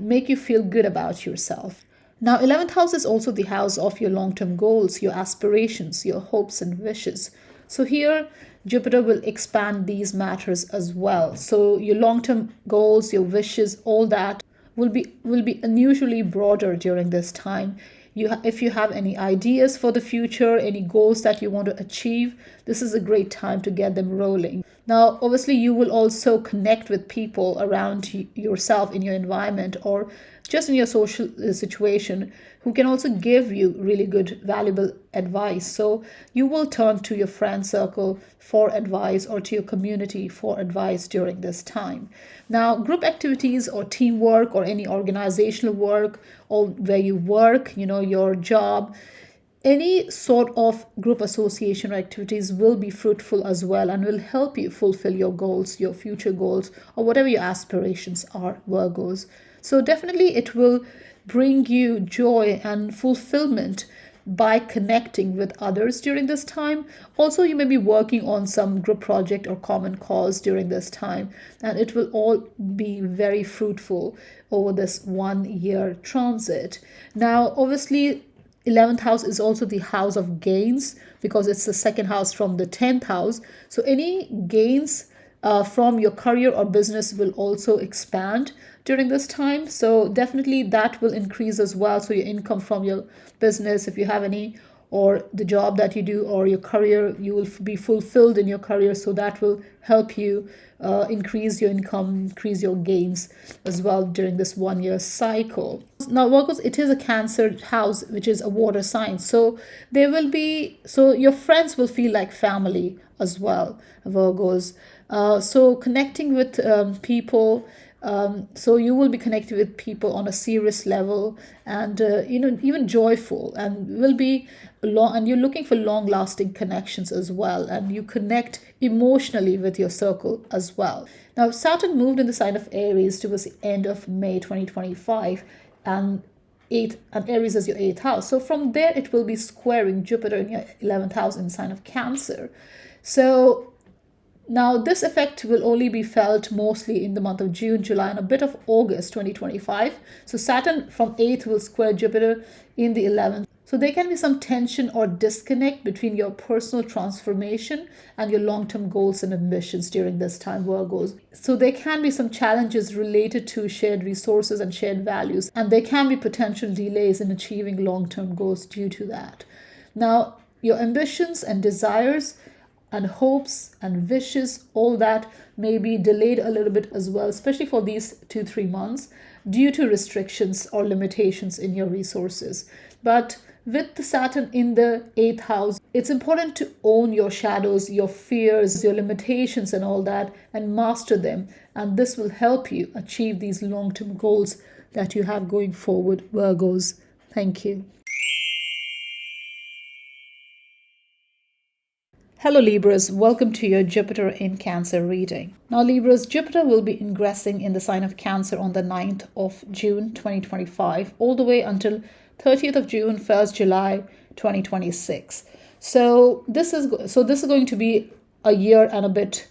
make you feel good about yourself. Now, 11th house is also the house of your long-term goals, your aspirations, your hopes and wishes. So here, Jupiter will expand these matters as well. So your long-term goals, your wishes, all that will be unusually broader during this time. If you have any ideas for the future, any goals that you want to achieve, this is a great time to get them rolling. Now, obviously, you will also connect with people around yourself in your environment or just in your social situation who can also give you really good, valuable advice. So you will turn to your friend circle for advice or to your community for advice during this time. Now, group activities or teamwork or any organizational work or where you work, your job, any sort of group association or activities will be fruitful as well and will help you fulfill your goals, your future goals, or whatever your aspirations are, Virgos. So definitely it will bring you joy and fulfillment by connecting with others during this time. Also, you may be working on some group project or common cause during this time, and it will all be very fruitful over this 1 year transit. Now, obviously, 11th house is also the house of gains because it's the second house from the 10th house. So any gains from your career or business will also expand during this time. So definitely that will increase as well. So your income from your business, if you have any, or the job that you do or your career, you will be fulfilled in your career. So that will help you increase your income, increase your gains as well during this 1 year cycle. Now, Virgos, it is a Cancer house, which is a water sign. So your friends will feel like family as well, Virgos. So connecting with people, so you will be connected with people on a serious level and even joyful, and will be long, and you're looking for long lasting connections as well, and you connect emotionally with your circle as well. Now, Saturn moved in the sign of Aries towards the end of May 2025, and Aries is your 8th house. So from there it will be squaring Jupiter in your 11th house in the sign of Cancer. So now, this effect will only be felt mostly in the month of June, July, and a bit of August 2025. So Saturn from 8th will square Jupiter in the 11th. So there can be some tension or disconnect between your personal transformation and your long-term goals and ambitions during this time, Virgos. So there can be some challenges related to shared resources and shared values, and there can be potential delays in achieving long-term goals due to that. Now, your ambitions and desires and hopes and wishes, all that may be delayed a little bit as well, especially for these 2-3 months due to restrictions or limitations in your resources. But with the Saturn in the 8th house, it's important to own your shadows, your fears, your limitations, and all that, and master them. And this will help you achieve these long-term goals that you have going forward, Virgos. Thank you. Hello Libras, welcome to your Jupiter in Cancer reading. Now Libras, Jupiter will be ingressing in the sign of Cancer on the 9th of June 2025 all the way until 30th of June, 1st July 2026. So this is going to be a year and a bit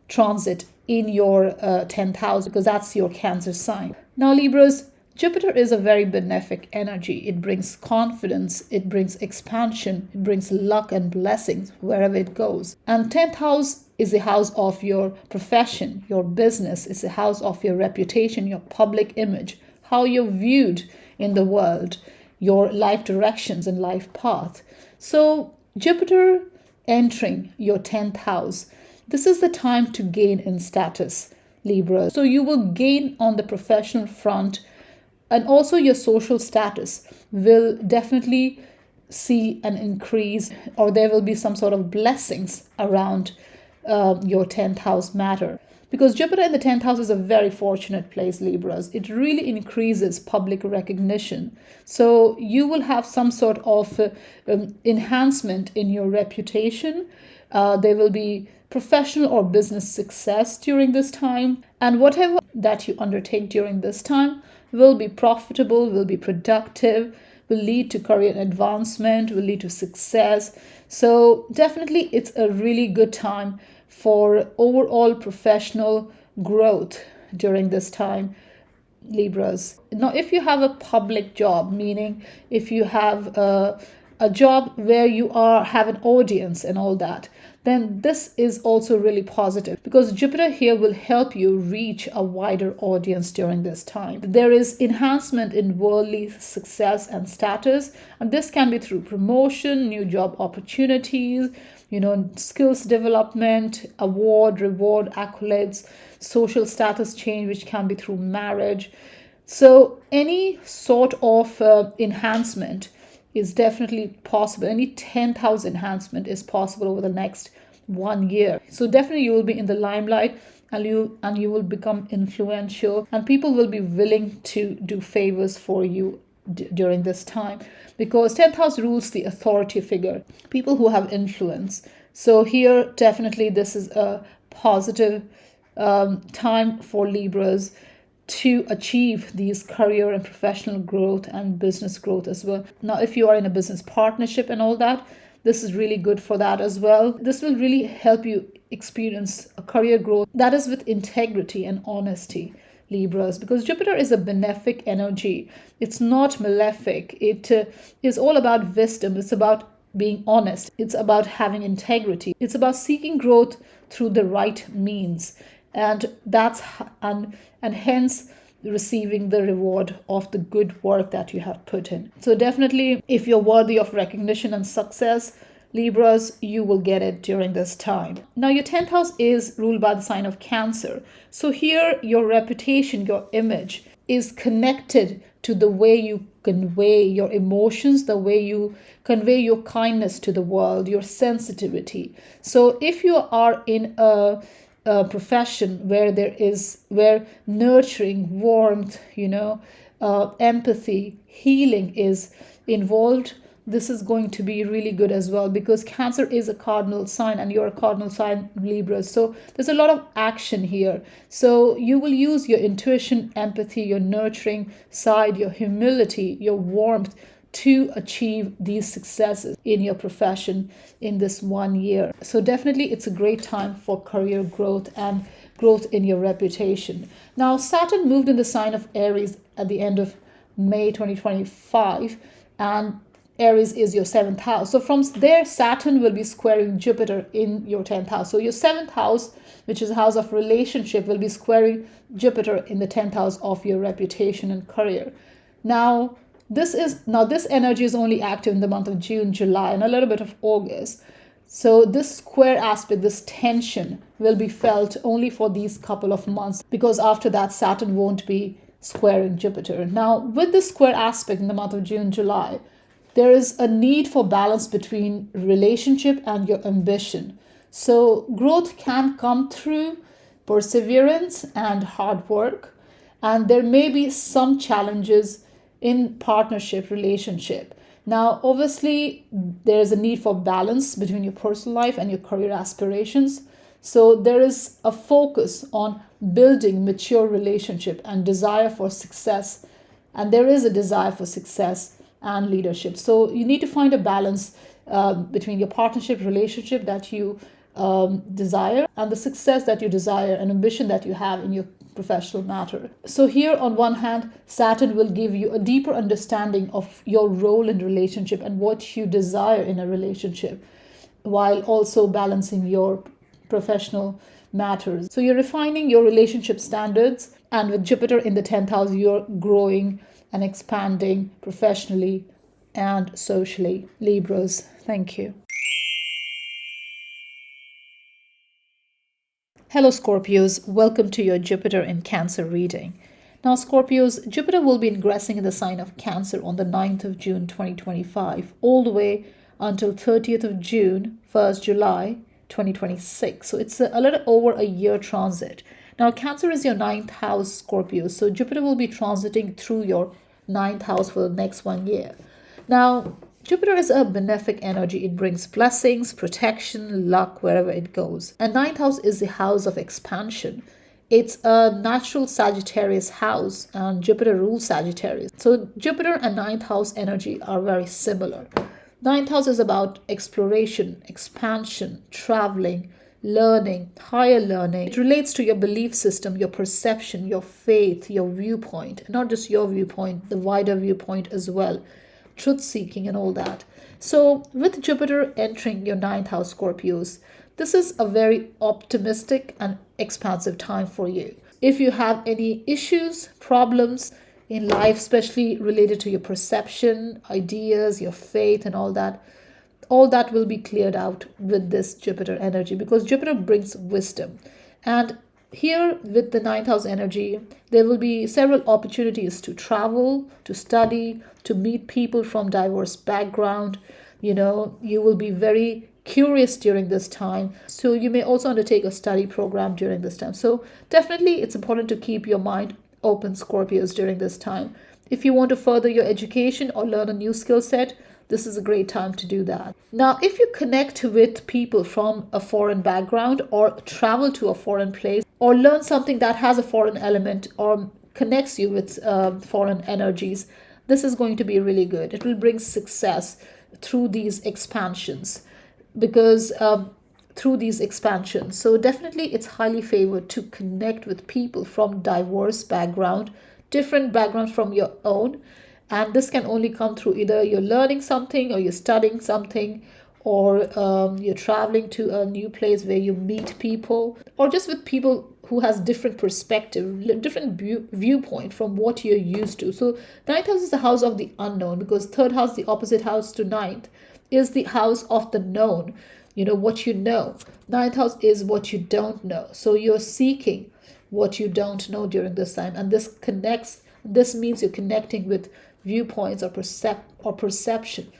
transit in your 10th house, because that's your Cancer sign. Now Libras, Jupiter is a very benefic energy. It brings confidence, it brings expansion, it brings luck and blessings wherever it goes. And 10th house is the house of your profession, your business. It's the house of your reputation, your public image, how you're viewed in the world, your life directions and life path. So Jupiter entering your 10th house, this is the time to gain in status, Libra. So you will gain on the professional front, and also your social status will definitely see an increase, or there will be some sort of blessings around your 10th house matter. Because Jupiter in the 10th house is a very fortunate place, Libras. It really increases public recognition. So you will have some sort of enhancement in your reputation. There will be professional or business success during this time. And whatever that you undertake during this time will be profitable, will be productive, will lead to career advancement, will lead to success. So definitely it's a really good time for overall professional growth during this time, Libras. Now, if you have a public job, meaning if you have a job where you have an audience and all that, then this is also really positive, because Jupiter here will help you reach a wider audience during this time. There is enhancement in worldly success and status, and this can be through promotion, new job opportunities, skills development, award, reward, accolades, social status change, which can be through marriage. So any sort of enhancement is definitely possible. Any 10th house enhancement is possible over the next 1 year. So definitely you will be in the limelight, and you will become influential, and people will be willing to do favors for you during this time, because 10th house rules the authority figure, people who have influence. So here definitely this is a positive time for Libras to achieve these career and professional growth and business growth as well. Now, if you are in a business partnership and all that, this is really good for that as well. This will really help you experience a career growth that is with integrity and honesty, Libras, because Jupiter is a benefic energy. It's not malefic. It is all about wisdom. It's about being honest. It's about having integrity. It's about seeking growth through the right means. And hence receiving the reward of the good work that you have put in. So definitely, if you're worthy of recognition and success, Libras, you will get it during this time. Now, your 10th house is ruled by the sign of Cancer. So here, your reputation, your image is connected to the way you convey your emotions, the way you convey your kindness to the world, your sensitivity. So if you are in a profession where nurturing, warmth, empathy, healing is involved, this is going to be really good as well, because Cancer is a cardinal sign and you're a cardinal sign, Libra. So there's a lot of action here. So you will use your intuition, empathy, your nurturing side, your humility, your warmth to achieve these successes in your profession in this 1 year. So definitely it's a great time for career growth and growth in your reputation. Now, Saturn moved in the sign of Aries at the end of May 2025, and Aries is your 7th house. So from there, Saturn will be squaring Jupiter in your 10th house. So your 7th house, which is a house of relationship, will be squaring Jupiter in the 10th house of your reputation and career. Now, this energy is only active in the month of June, July, and a little bit of August. So this square aspect, this tension will be felt only for these couple of months, because after that Saturn won't be squaring Jupiter. Now, with the square aspect in the month of June, July, there is a need for balance between relationship and your ambition. So growth can come through perseverance and hard work, and there may be some challenges in partnership relationship. Now, obviously, there is a need for balance between your personal life and your career aspirations. So there is a focus on building mature relationship and desire for success. And there is a desire for success and leadership. So you need to find a balance between your partnership relationship that you desire and the success that you desire and ambition that you have in your professional matter. So here on one hand, Saturn will give you a deeper understanding of your role in relationship and what you desire in a relationship, while also balancing your professional matters. So you're refining your relationship standards, and with Jupiter in the 10th house, you're growing and expanding professionally and socially. Libras, thank you. Hello Scorpios, welcome to your Jupiter in Cancer reading. Now Scorpios, Jupiter will be ingressing in the sign of Cancer on the 9th of June 2025 all the way until 30th of June, 1st July 2026. So it's a little over a year transit. Now Cancer is your 9th house, Scorpios, so Jupiter will be transiting through your 9th house for the next 1 year. Now Jupiter is a benefic energy. It brings blessings, protection, luck wherever it goes. And 9th house is the house of expansion. It's a natural Sagittarius house, and Jupiter rules Sagittarius. So Jupiter and 9th house energy are very similar. 9th house is about exploration, expansion, traveling, learning, higher learning. It relates to your belief system, your perception, your faith, your viewpoint. Not just your viewpoint, the wider viewpoint as well. Truth seeking and all that. So with Jupiter entering your 9th house, Scorpios, this is a very optimistic and expansive time for you. If you have any issues, problems in life, especially related to your perception, ideas, your faith and all that will be cleared out with this Jupiter energy, because Jupiter brings wisdom. And here with the 9th house energy, there will be several opportunities to travel, to study, to meet people from diverse background. You will be very curious during this time. So you may also undertake a study program during this time. So definitely it's important to keep your mind open, Scorpios, during this time. If you want to further your education or learn a new skill set, this is a great time to do that. Now, if you connect with people from a foreign background or travel to a foreign place or learn something that has a foreign element or connects you with foreign energies, this is going to be really good. It will bring success through these expansions So definitely it's highly favored to connect with people from diverse background, different backgrounds from your own. And this can only come through either you're learning something or you're studying something, or you're traveling to a new place where you meet people, or just with people who has different perspective, different viewpoint from what you're used to. So 9th house is the house of the unknown, because 3rd house, the opposite house to 9th, is the house of the known, what you know. 9th house is what you don't know. So you're seeking what you don't know during this time. And this means you're connecting with viewpoints or perception.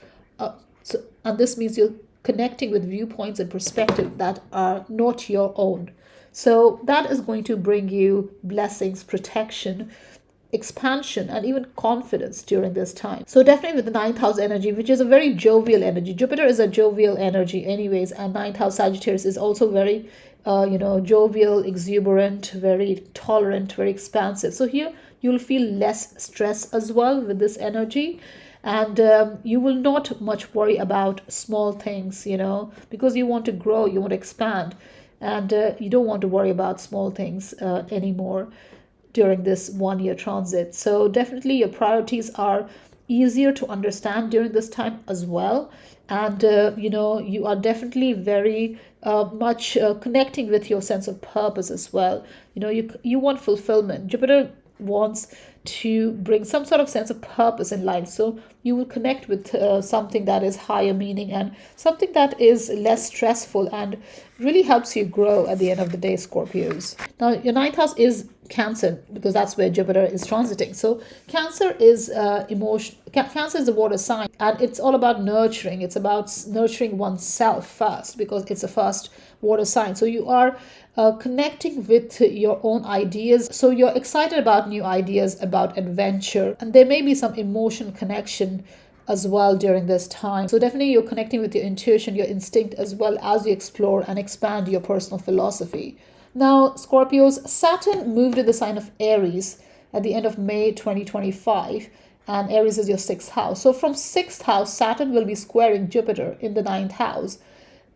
And this means you're connecting with viewpoints and perspective that are not your own. So that is going to bring you blessings, protection, expansion, and even confidence during this time. So definitely with the 9th house energy, which is a very jovial energy. Jupiter is a jovial energy anyways, and 9th house Sagittarius is also very jovial, exuberant, very tolerant, very expansive. So here you'll feel less stress as well with this energy. And you will not much worry about small things, because you want to grow, you want to expand, and you don't want to worry about small things anymore during this 1 year transit. So definitely your priorities are easier to understand during this time as well. And, you are definitely very much connecting with your sense of purpose as well. You want fulfillment. Jupiter wants to bring some sort of sense of purpose in life. So you will connect with something that is higher meaning and something that is less stressful and really helps you grow at the end of the day, Scorpios. Now, your ninth house is Cancer, because that's where Jupiter is transiting. So Cancer is emotion. Cancer is the water sign, and it's all about nurturing. It's about nurturing oneself first, because it's a first water sign. So you are connecting with your own ideas. So you're excited about new ideas, about adventure, and there may be some emotion connection as well during this time. So definitely you're connecting with your intuition, your instinct, as well as you explore and expand your personal philosophy. Now, Scorpios, Saturn moved to the sign of Aries at the end of May 2025, and Aries is your sixth house. So from sixth house, Saturn will be squaring Jupiter in the ninth house.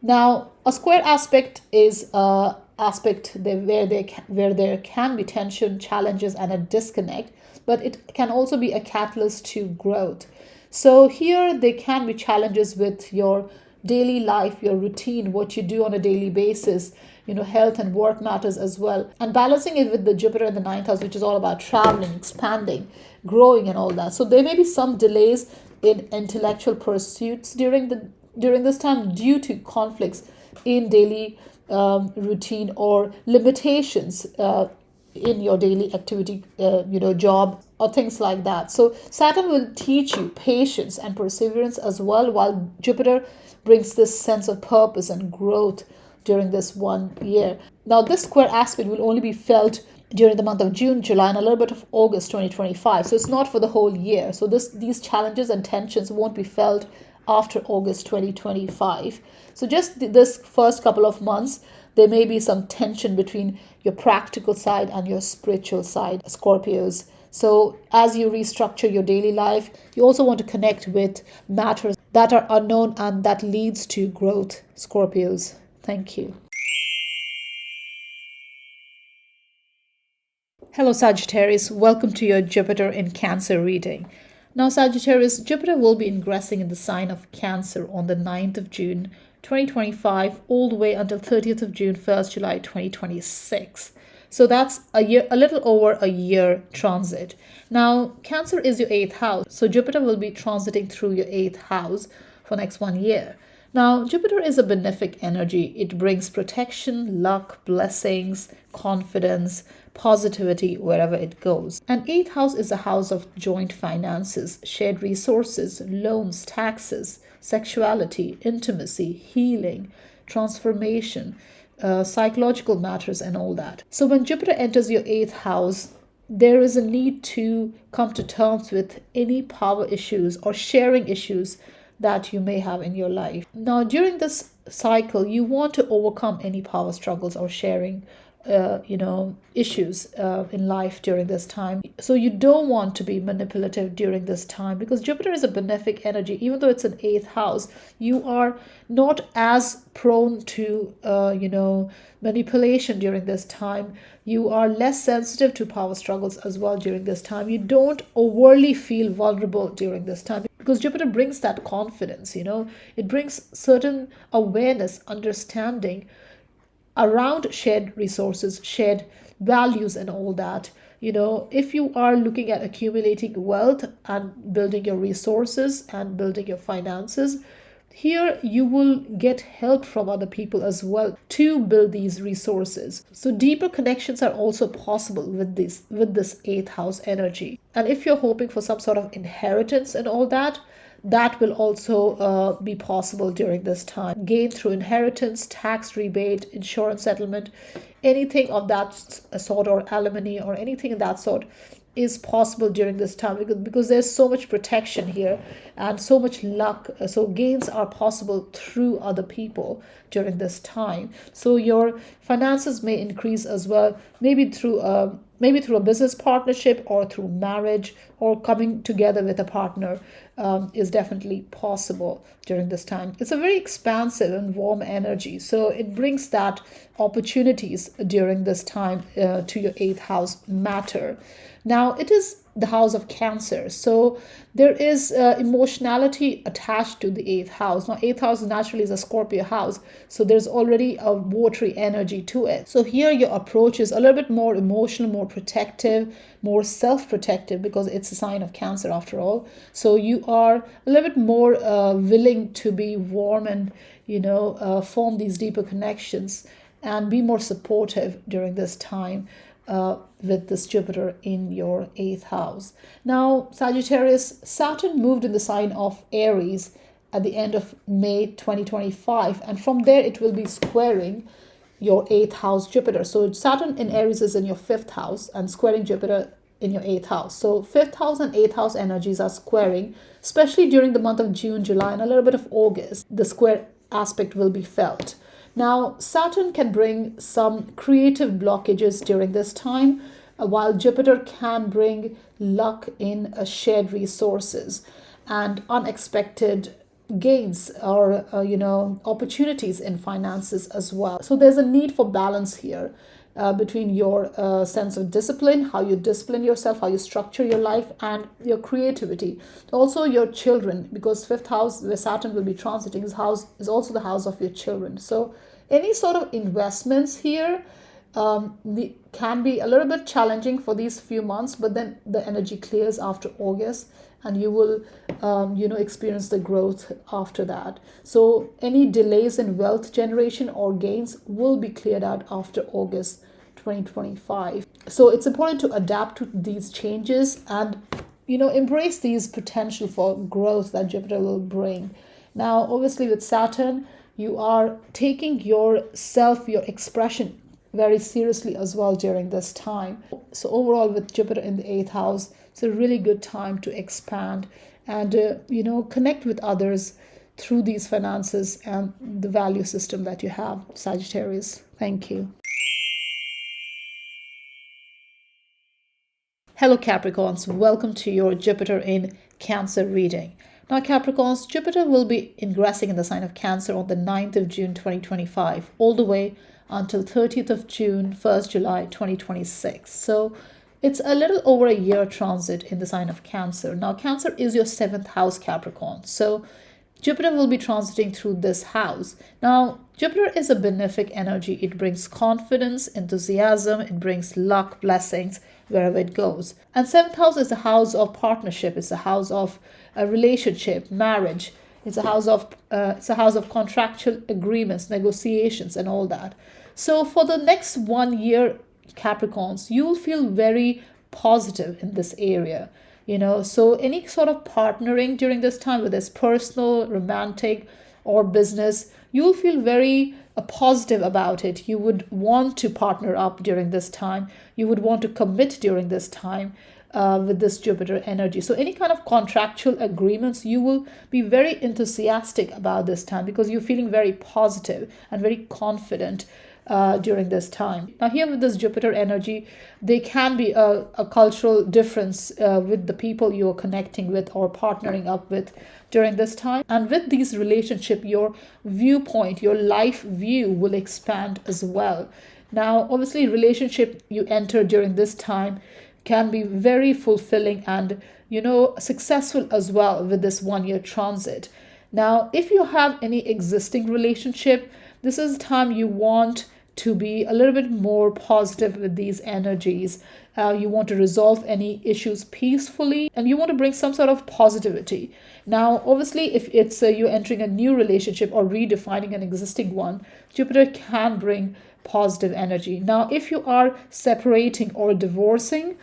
Now, a square aspect is a aspect where there can be tension, challenges, and a disconnect, but it can also be a catalyst to growth. So here there can be challenges with your daily life, your routine, what you do on a daily basis, health and work matters as well. And balancing it with the Jupiter in the ninth house, which is all about traveling, expanding, growing and all that. So there may be some delays in intellectual pursuits during this time due to conflicts in daily routine or limitations in your daily activity, job or things like that. So Saturn will teach you patience and perseverance as well, while Jupiter brings this sense of purpose and growth during this 1 year. Now, this square aspect will only be felt during the month of June, July, and a little bit of August 2025. So it's not for the whole year. So these challenges and tensions won't be felt after August 2025. So just this first couple of months, there may be some tension between your practical side and your spiritual side, Scorpios. So as you restructure your daily life, you also want to connect with matters that are unknown and that leads to growth, Scorpios. Thank you. Hello, Sagittarius. Welcome to your Jupiter in Cancer reading. Now, Sagittarius, Jupiter will be ingressing in the sign of Cancer on the 9th of June 2025 all the way until 30th of June, 1st July 2026. So that's a little over a year transit. Now, Cancer is your 8th house. So Jupiter will be transiting through your 8th house for next 1 year. Now, Jupiter is a benefic energy. It brings protection, luck, blessings, confidence, positivity wherever it goes. And 8th house is a house of joint finances, shared resources, loans, taxes, sexuality, intimacy, healing, transformation, psychological matters and all that. So when Jupiter enters your 8th house, there is a need to come to terms with any power issues or sharing issues that you may have in your life. Now, during this cycle, you want to overcome any power struggles or sharing issues in life during this time. So you don't want to be manipulative during this time, because Jupiter is a benefic energy. Even though it's an 8th house, you are not as prone to manipulation during this time. You are less sensitive to power struggles as well during this time. You don't overly feel vulnerable during this time, because Jupiter brings that confidence. It brings certain awareness, understanding around shared resources, shared values and all that. If you are looking at accumulating wealth and building your resources and building your finances, here you will get help from other people as well to build these resources. So deeper connections are also possible with this 8th house energy. And if you're hoping for some sort of inheritance and all that, that will also be possible during this time. Gain through inheritance, tax rebate, insurance settlement, anything of that sort, or alimony or anything of that sort is possible during this time, because there's so much protection here and so much luck. So gains are possible through other people during this time. So your finances may increase as well, maybe through a business partnership or through marriage, or coming together with a partner is definitely possible during this time. It's a very expansive and warm energy, so it brings that opportunities during this time to your 8th house matter. Now, it is the house of Cancer. So there is emotionality attached to the eighth house. Now, eighth house naturally is a Scorpio house, so there's already a watery energy to it. So here your approach is a little bit more emotional, more protective, more self-protective, because it's a sign of Cancer after all. So you are a little bit more willing to be warm and form these deeper connections and be more supportive during this time with this Jupiter in your eighth house. Now, Sagittarius, Saturn moved in the sign of Aries at the end of May 2025, and from there it will be squaring your eighth house Jupiter. So Saturn in Aries is in your fifth house and squaring Jupiter in your eighth house. So fifth house and eighth house energies are squaring, especially during the month of June, July, and a little bit of August. The square aspect will be felt. Now, Saturn can bring some creative blockages during this time, while Jupiter can bring luck in shared resources and unexpected gains or opportunities in finances as well. So there's a need for balance here between your sense of discipline, how you discipline yourself, how you structure your life, and your creativity. Also your children, because fifth house where Saturn will be transiting, his house is also the house of your children. So any sort of investments here can be a little bit challenging for these few months, but then the energy clears after August and you will experience the growth after that. So any delays in wealth generation or gains will be cleared out after August 2025. So it's important to adapt to these changes and embrace these potential for growth that Jupiter will bring. Now, obviously with Saturn, you are taking yourself, your expression very seriously as well during this time. So overall, with Jupiter in the eighth house, it's a really good time to expand and connect with others through these finances and the value system that you have, Sagittarius. Thank you. Hello Capricorns, welcome to your Jupiter in Cancer reading. Now Capricorns, Jupiter will be ingressing in the sign of Cancer on the 9th of June 2025, all the way until 30th of June, 1st July 2026. So it's a little over a year transit in the sign of Cancer. Now Cancer is your seventh house, Capricorn. So Jupiter will be transiting through this house. Now, Jupiter is a benefic energy. It brings confidence, enthusiasm, it brings luck, blessings wherever it goes. And seventh house is a house of partnership. It's a house of a relationship, marriage. It's a house of contractual agreements, negotiations, and all that. So for the next 1 year, Capricorns, you'll feel very positive in this area. So any sort of partnering during this time, whether it's personal, romantic, or business, you'll feel very positive about it. You would want to partner up during this time. You would want to commit during this time with this Jupiter energy. So any kind of contractual agreements, you will be very enthusiastic about this time because you're feeling very positive and very confident during this time. Now here with this Jupiter energy, there can be a cultural difference with the people you are connecting with or partnering up with during this time. And with these relationships, your viewpoint, your life view will expand as well. Now, obviously, relationship you enter during this time can be very fulfilling and, successful as well with this 1 year transit. Now, if you have any existing relationship, this is the time you want to be a little bit more positive with these energies. You want to resolve any issues peacefully and you want to bring some sort of positivity. Now, obviously, if it's you're entering a new relationship or redefining an existing one, Jupiter can bring positive energy. Now, if you are separating or divorcing,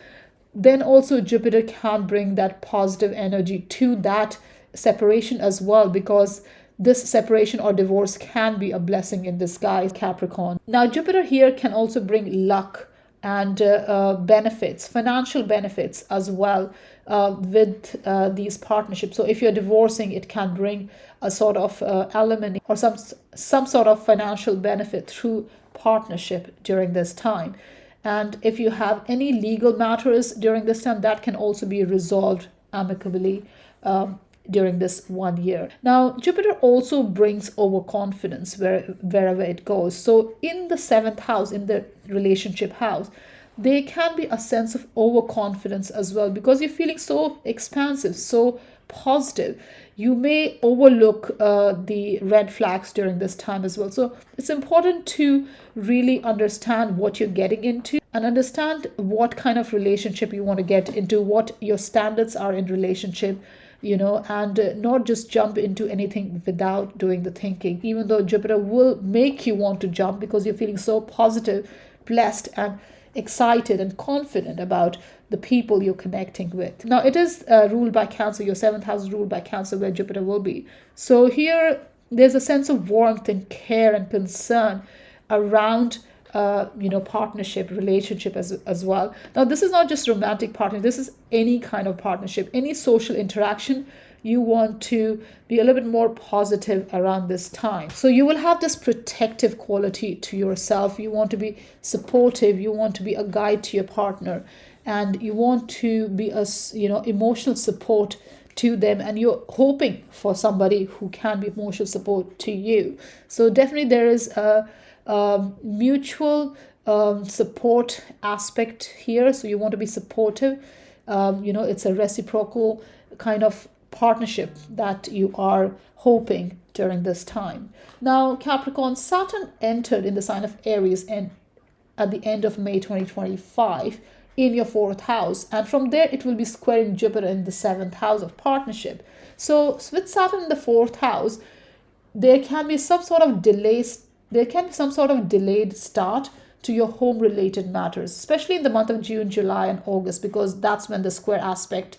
then also Jupiter can bring that positive energy to that separation as well, because this separation or divorce can be a blessing in disguise, Capricorn. Now, Jupiter here can also bring luck and benefits, financial benefits as well with these partnerships. So if you're divorcing, it can bring a sort of alimony or some sort of financial benefit through partnership during this time. And if you have any legal matters during this time, that can also be resolved amicably during this 1 year. Now, Jupiter also brings overconfidence wherever it goes. So in the seventh house, in the relationship house, there can be a sense of overconfidence as well, because you're feeling so expansive, so positive. You may overlook the red flags during this time as well. So it's important to really understand what you're getting into and understand what kind of relationship you want to get into, what your standards are in relationship, and not just jump into anything without doing the thinking, even though Jupiter will make you want to jump because you're feeling so positive, blessed, and excited and confident about the people you're connecting with. Now, it is ruled by Cancer. Your seventh house is ruled by Cancer, where Jupiter will be. So here, there's a sense of warmth and care and concern around partnership, relationship as well. Now, this is not just romantic partnership. This is any kind of partnership, any social interaction. You want to be a little bit more positive around this time. So you will have this protective quality to yourself. You want to be supportive. You want to be a guide to your partner, and you want to be a emotional support to them, and you're hoping for somebody who can be emotional support to you. So definitely there is a mutual support aspect here. So you want to be supportive. It's a reciprocal kind of partnership that you are hoping during this time. Now, Capricorn, Saturn entered in the sign of Aries and at the end of May 2025 in your fourth house, and from there it will be squaring Jupiter in the seventh house of partnership. So with Saturn in the fourth house, there can be some sort of delayed start to your home related matters, especially in the month of June, July, and August, because that's when the square aspect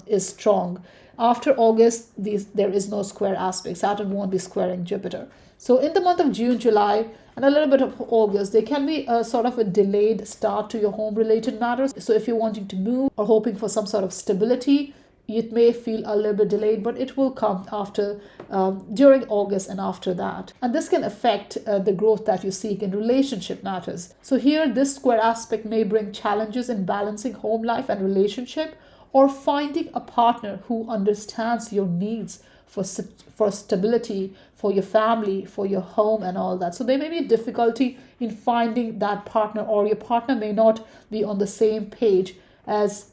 is strong. After August, there is no square aspect. Saturn won't be squaring Jupiter. So in the month of June, July, and a little bit of August, there can be a sort of a delayed start to your home related matters. So if you're wanting to move or hoping for some sort of stability, it may feel a little bit delayed, but it will come after during August and after that. And this can affect the growth that you seek in relationship matters. So here, this square aspect may bring challenges in balancing home life and relationship, or finding a partner who understands your needs for stability, for your family, for your home, and all that. So there may be difficulty in finding that partner, or your partner may not be on the same page as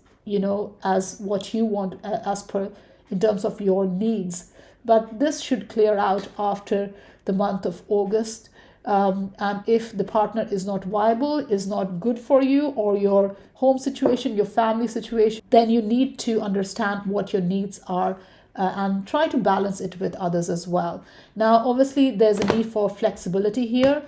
what you want as per in terms of your needs. But this should clear out after the month of August. And if the partner is not viable, is not good for you, or your home situation, your family situation, then you need to understand what your needs are and try to balance it with others as well. Now, obviously, there's a need for flexibility here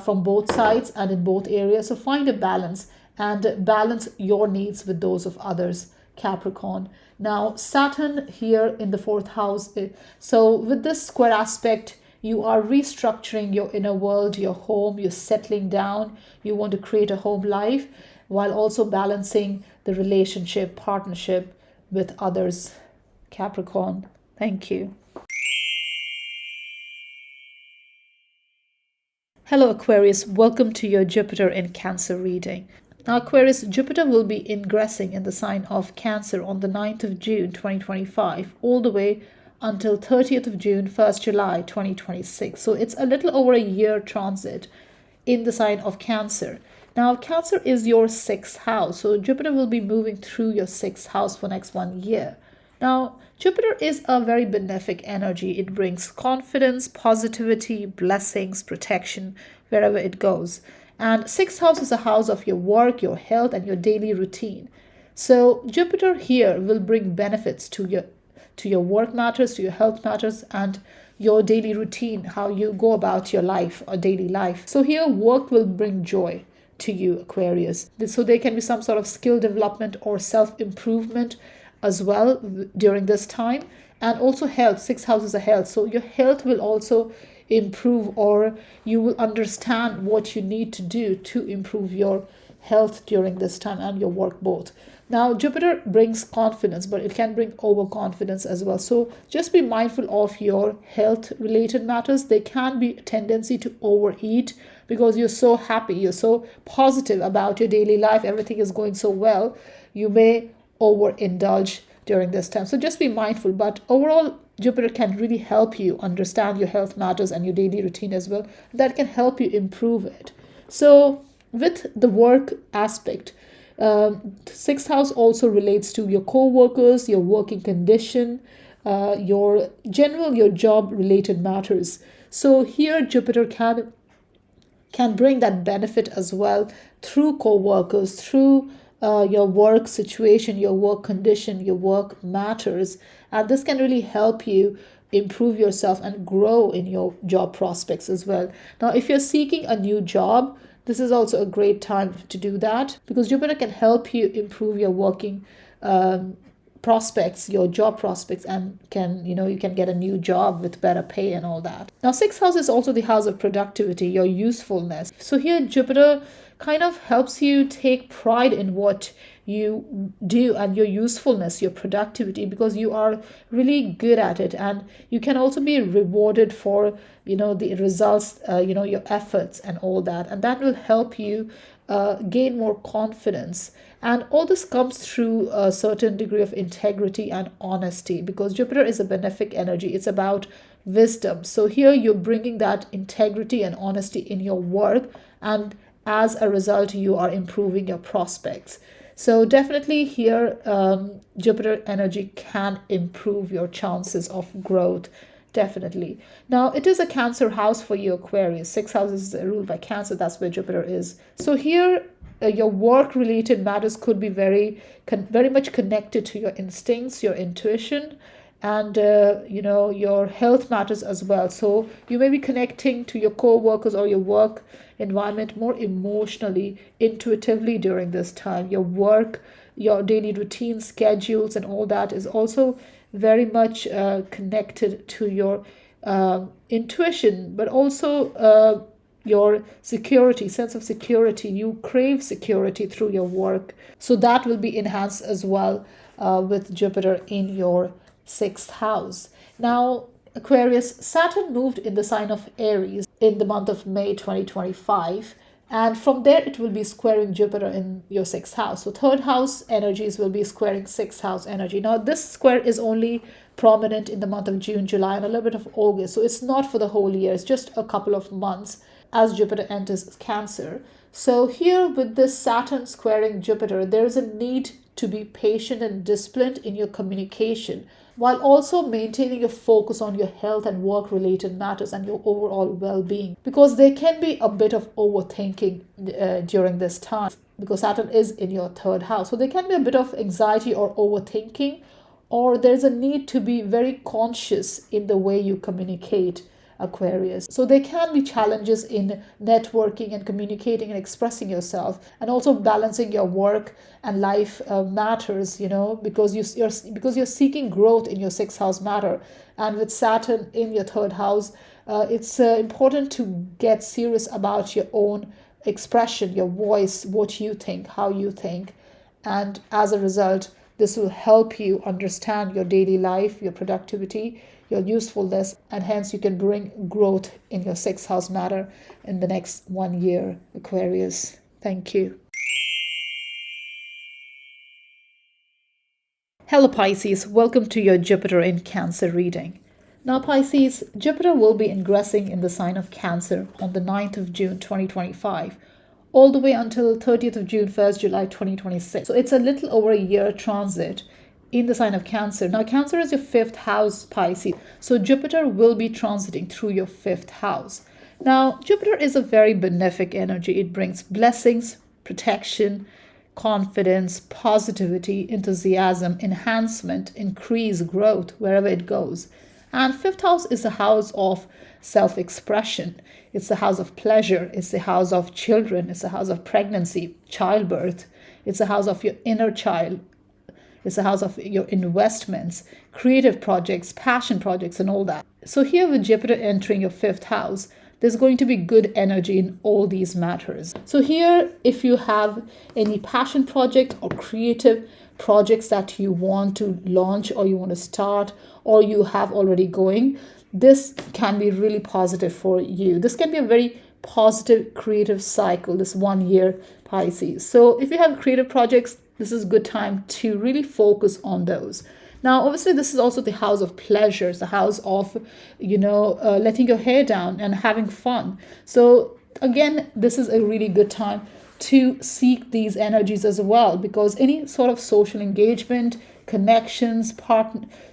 from both sides and in both areas. So find a balance and balance your needs with those of others, Capricorn. Now, Saturn here in the fourth house. So with this square aspect, you are restructuring your inner world, your home, you're settling down, you want to create a home life while also balancing the relationship, partnership with others, Capricorn. Thank you. Hello, Aquarius. Welcome to your Jupiter in Cancer reading. Now, Aquarius, Jupiter will be ingressing in the sign of Cancer on the 9th of June 2025, all the way until 30th of June, 1st July 2026. So it's a little over a year transit in the sign of Cancer. Now, Cancer is your sixth house. So Jupiter will be moving through your sixth house for next 1 year. Now, Jupiter is a very benefic energy. It brings confidence, positivity, blessings, protection wherever it goes. And sixth house is a house of your work, your health, and your daily routine. So Jupiter here will bring benefits to your work matters, to your health matters, and your daily routine, how you go about your life or daily life. So here, work will bring joy to you, Aquarius. So there can be some sort of skill development or self-improvement as well during this time. And also health. Sixth house is a health. So your health will also improve, or you will understand what you need to do to improve your health during this time and your work both. Now, Jupiter brings confidence, but it can bring overconfidence as well. So just be mindful of your health related matters. There can be a tendency to overeat because you're so happy, you're so positive about your daily life, everything is going so well. You may overindulge during this time. So just be mindful. But overall, Jupiter can really help you understand your health matters and your daily routine as well. That can help you improve it. So With the work aspect, sixth house also relates to your co-workers, your working condition, your job related matters. So here Jupiter can bring that benefit as well through co-workers, through your work situation, your work condition, your work matters. And this can really help you improve yourself and grow in your job prospects as well. Now, if you're seeking a new job, this is also a great time to do that, because Jupiter can help you improve your working prospects, your job prospects, and you can get a new job with better pay and all that. Now, sixth house is also the house of productivity, your usefulness. So here Jupiter kind of helps you take pride in what you do and your usefulness, your productivity, because you are really good at it, and you can also be rewarded for the results, your efforts and all that, and that will help you gain more confidence. And all this comes through a certain degree of integrity and honesty, because Jupiter is a benefic energy. It's about wisdom. So here you're bringing that integrity and honesty in your work, and as a result, you are improving your prospects. So definitely here, Jupiter energy can improve your chances of growth. Definitely. Now, it is a Cancer house for you, Aquarius. Sixth house is ruled by Cancer. That's where Jupiter is. So here, your work-related matters could be very much connected to your instincts, your intuition, and your health matters as well. So you may be connecting to your co-workers or your work environment more emotionally, intuitively during this time. Your work, your daily routine, schedules, and all that is also very much connected to your intuition, but also your security, sense of security. You crave security through your work. So that will be enhanced as well with Jupiter in your sixth house. Now, Aquarius, Saturn moved in the sign of Aries in the month of May 2025. And from there, it will be squaring Jupiter in your sixth house. So third house energies will be squaring sixth house energy. Now, this square is only prominent in the month of June, July, and a little bit of August. So it's not for the whole year. It's just a couple of months as Jupiter enters Cancer. So here with this Saturn squaring Jupiter, there is a need to be patient and disciplined in your communication, while also maintaining a focus on your health and work related matters and your overall well-being, because there can be a bit of overthinking during this time, because Saturn is in your third house. So there can be a bit of anxiety or overthinking, or there's a need to be very conscious in the way you communicate, Aquarius. So there can be challenges in networking and communicating and expressing yourself, and also balancing your work and life matters, because you're seeking growth in your sixth house matter. And with Saturn in your third house, it's important to get serious about your own expression, your voice, what you think, how you think. And as a result, this will help you understand your daily life, your productivity, your usefulness, and hence you can bring growth in your sixth house matter in the next 1 year, Aquarius. Thank you. Hello Pisces, welcome to your Jupiter in Cancer reading. Now Pisces, Jupiter will be ingressing in the sign of Cancer on the 9th of June 2025, all the way until 30th of June, 1st July 2026. So it's a little over a year transit in the sign of Cancer. Now, Cancer is your fifth house, Pisces. So Jupiter will be transiting through your fifth house. Now, Jupiter is a very benefic energy. It brings blessings, protection, confidence, positivity, enthusiasm, enhancement, increase, growth wherever it goes. And fifth house is the house of self-expression. It's the house of pleasure. It's the house of children. It's the house of pregnancy, childbirth. It's the house of your inner child. It's the house of your investments, creative projects, passion projects, and all that. So here with Jupiter entering your fifth house, there's going to be good energy in all these matters. So here, if you have any passion project or creative projects that you want to launch or you want to start or you have already going, this can be really positive for you. This can be a very positive creative cycle, this 1 year, Pisces. So if you have creative projects, this is a good time to really focus on those. Now, obviously, this is also the house of pleasures, the house of, letting your hair down and having fun. So again, this is a really good time to seek these energies as well, because any sort of social engagement, connections,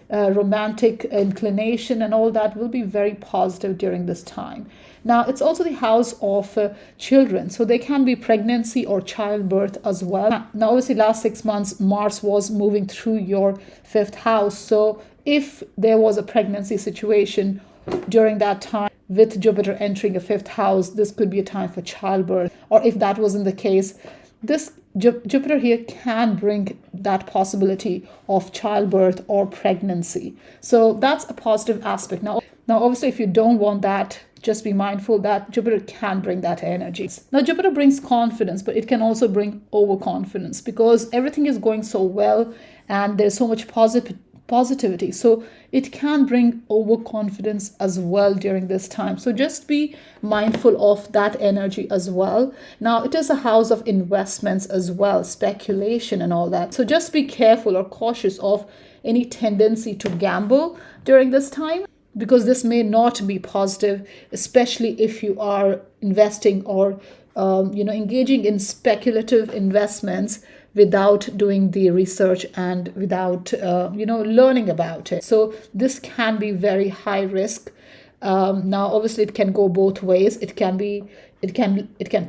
romantic inclination and all that will be very positive during this time. Now, it's also the house of children. So there can be pregnancy or childbirth as well. Now, obviously, last 6 months, Mars was moving through your 5th house. So if there was a pregnancy situation during that time, with Jupiter entering a 5th house, this could be a time for childbirth. Or if that wasn't the case, this Jupiter here can bring that possibility of childbirth or pregnancy. So that's a positive aspect. Now, obviously, if you don't want that, just be mindful that Jupiter can bring that energy. Now, Jupiter brings confidence, but it can also bring overconfidence because everything is going so well and there's so much positivity. So it can bring overconfidence as well during this time. So just be mindful of that energy as well. Now, it is a house of investments as well, speculation and all that. So just be careful or cautious of any tendency to gamble during this time, because this may not be positive, especially if you are investing or engaging in speculative investments without doing the research and without learning about it. So this can be very high risk. Now, obviously, it can go both ways. It can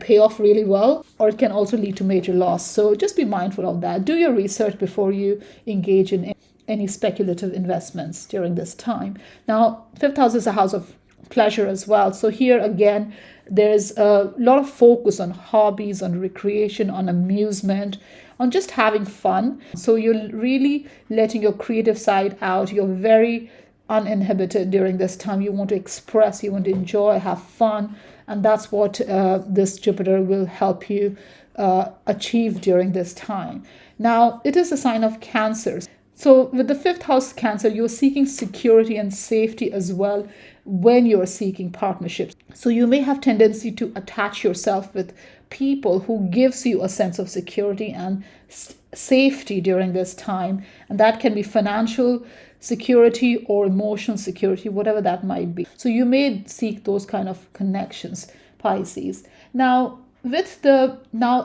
pay off really well, or it can also lead to major loss. So just be mindful of that. Do your research before you engage in any speculative investments during this time. Now, 5th house is a house of pleasure as well. So here again, there's a lot of focus on hobbies, on recreation, on amusement, on just having fun. So you're really letting your creative side out. You're very uninhibited during this time. You want to express, you want to enjoy, have fun. And that's what this Jupiter will help you achieve during this time. Now, it is a sign of Cancer. So with the 5th house Cancer, you're seeking security and safety as well when you're seeking partnerships. So you may have tendency to attach yourself with people who gives you a sense of security and safety during this time. And that can be financial security or emotional security, whatever that might be. So you may seek those kind of connections, Pisces. Now,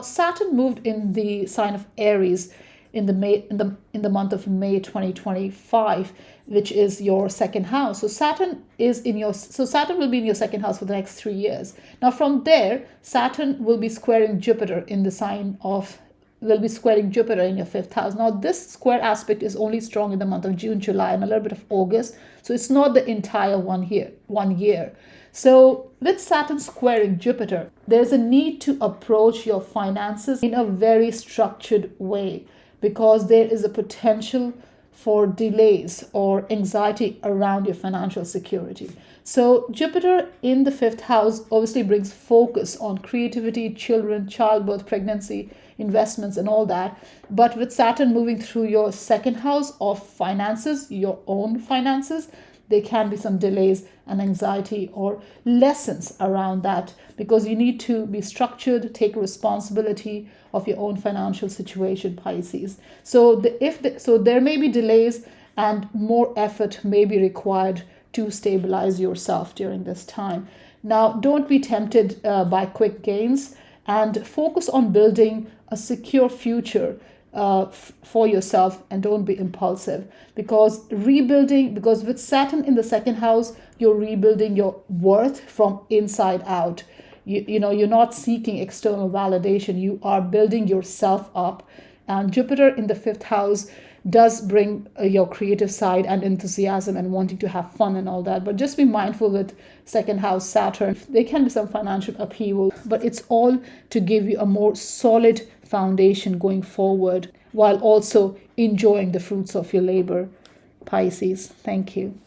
Saturn moved in the sign of Aries in the month of May 2025, which is your 2nd house. So Saturn will be in your 2nd house for the next 3 years. Now from there, Saturn will be squaring Jupiter in the sign of will be squaring Jupiter in your 5th house. Now this square aspect is only strong in the month of June, July, and a little bit of August. So it's not the entire 1 year. So with Saturn squaring Jupiter, there's a need to approach your finances in a very structured way, because there is a potential for delays or anxiety around your financial security. So Jupiter in the 5th house obviously brings focus on creativity, children, childbirth, pregnancy, investments and all that. But with Saturn moving through your 2nd house of finances, your own finances, there can be some delays and anxiety or lessons around that, because you need to be structured, take responsibility of your own financial situation, Pisces. So there may be delays and more effort may be required to stabilize yourself during this time. Now, don't be tempted by quick gains and focus on building a secure future for yourself, and don't be impulsive, because with Saturn in the 2nd house, you're rebuilding your worth from inside out. You're not seeking external validation. You are building yourself up. And Jupiter in the 5th house does bring your creative side and enthusiasm and wanting to have fun and all that. But just be mindful with 2nd house Saturn. There can be some financial upheaval, but it's all to give you a more solid foundation going forward, while also enjoying the fruits of your labor, Pisces. Thank you.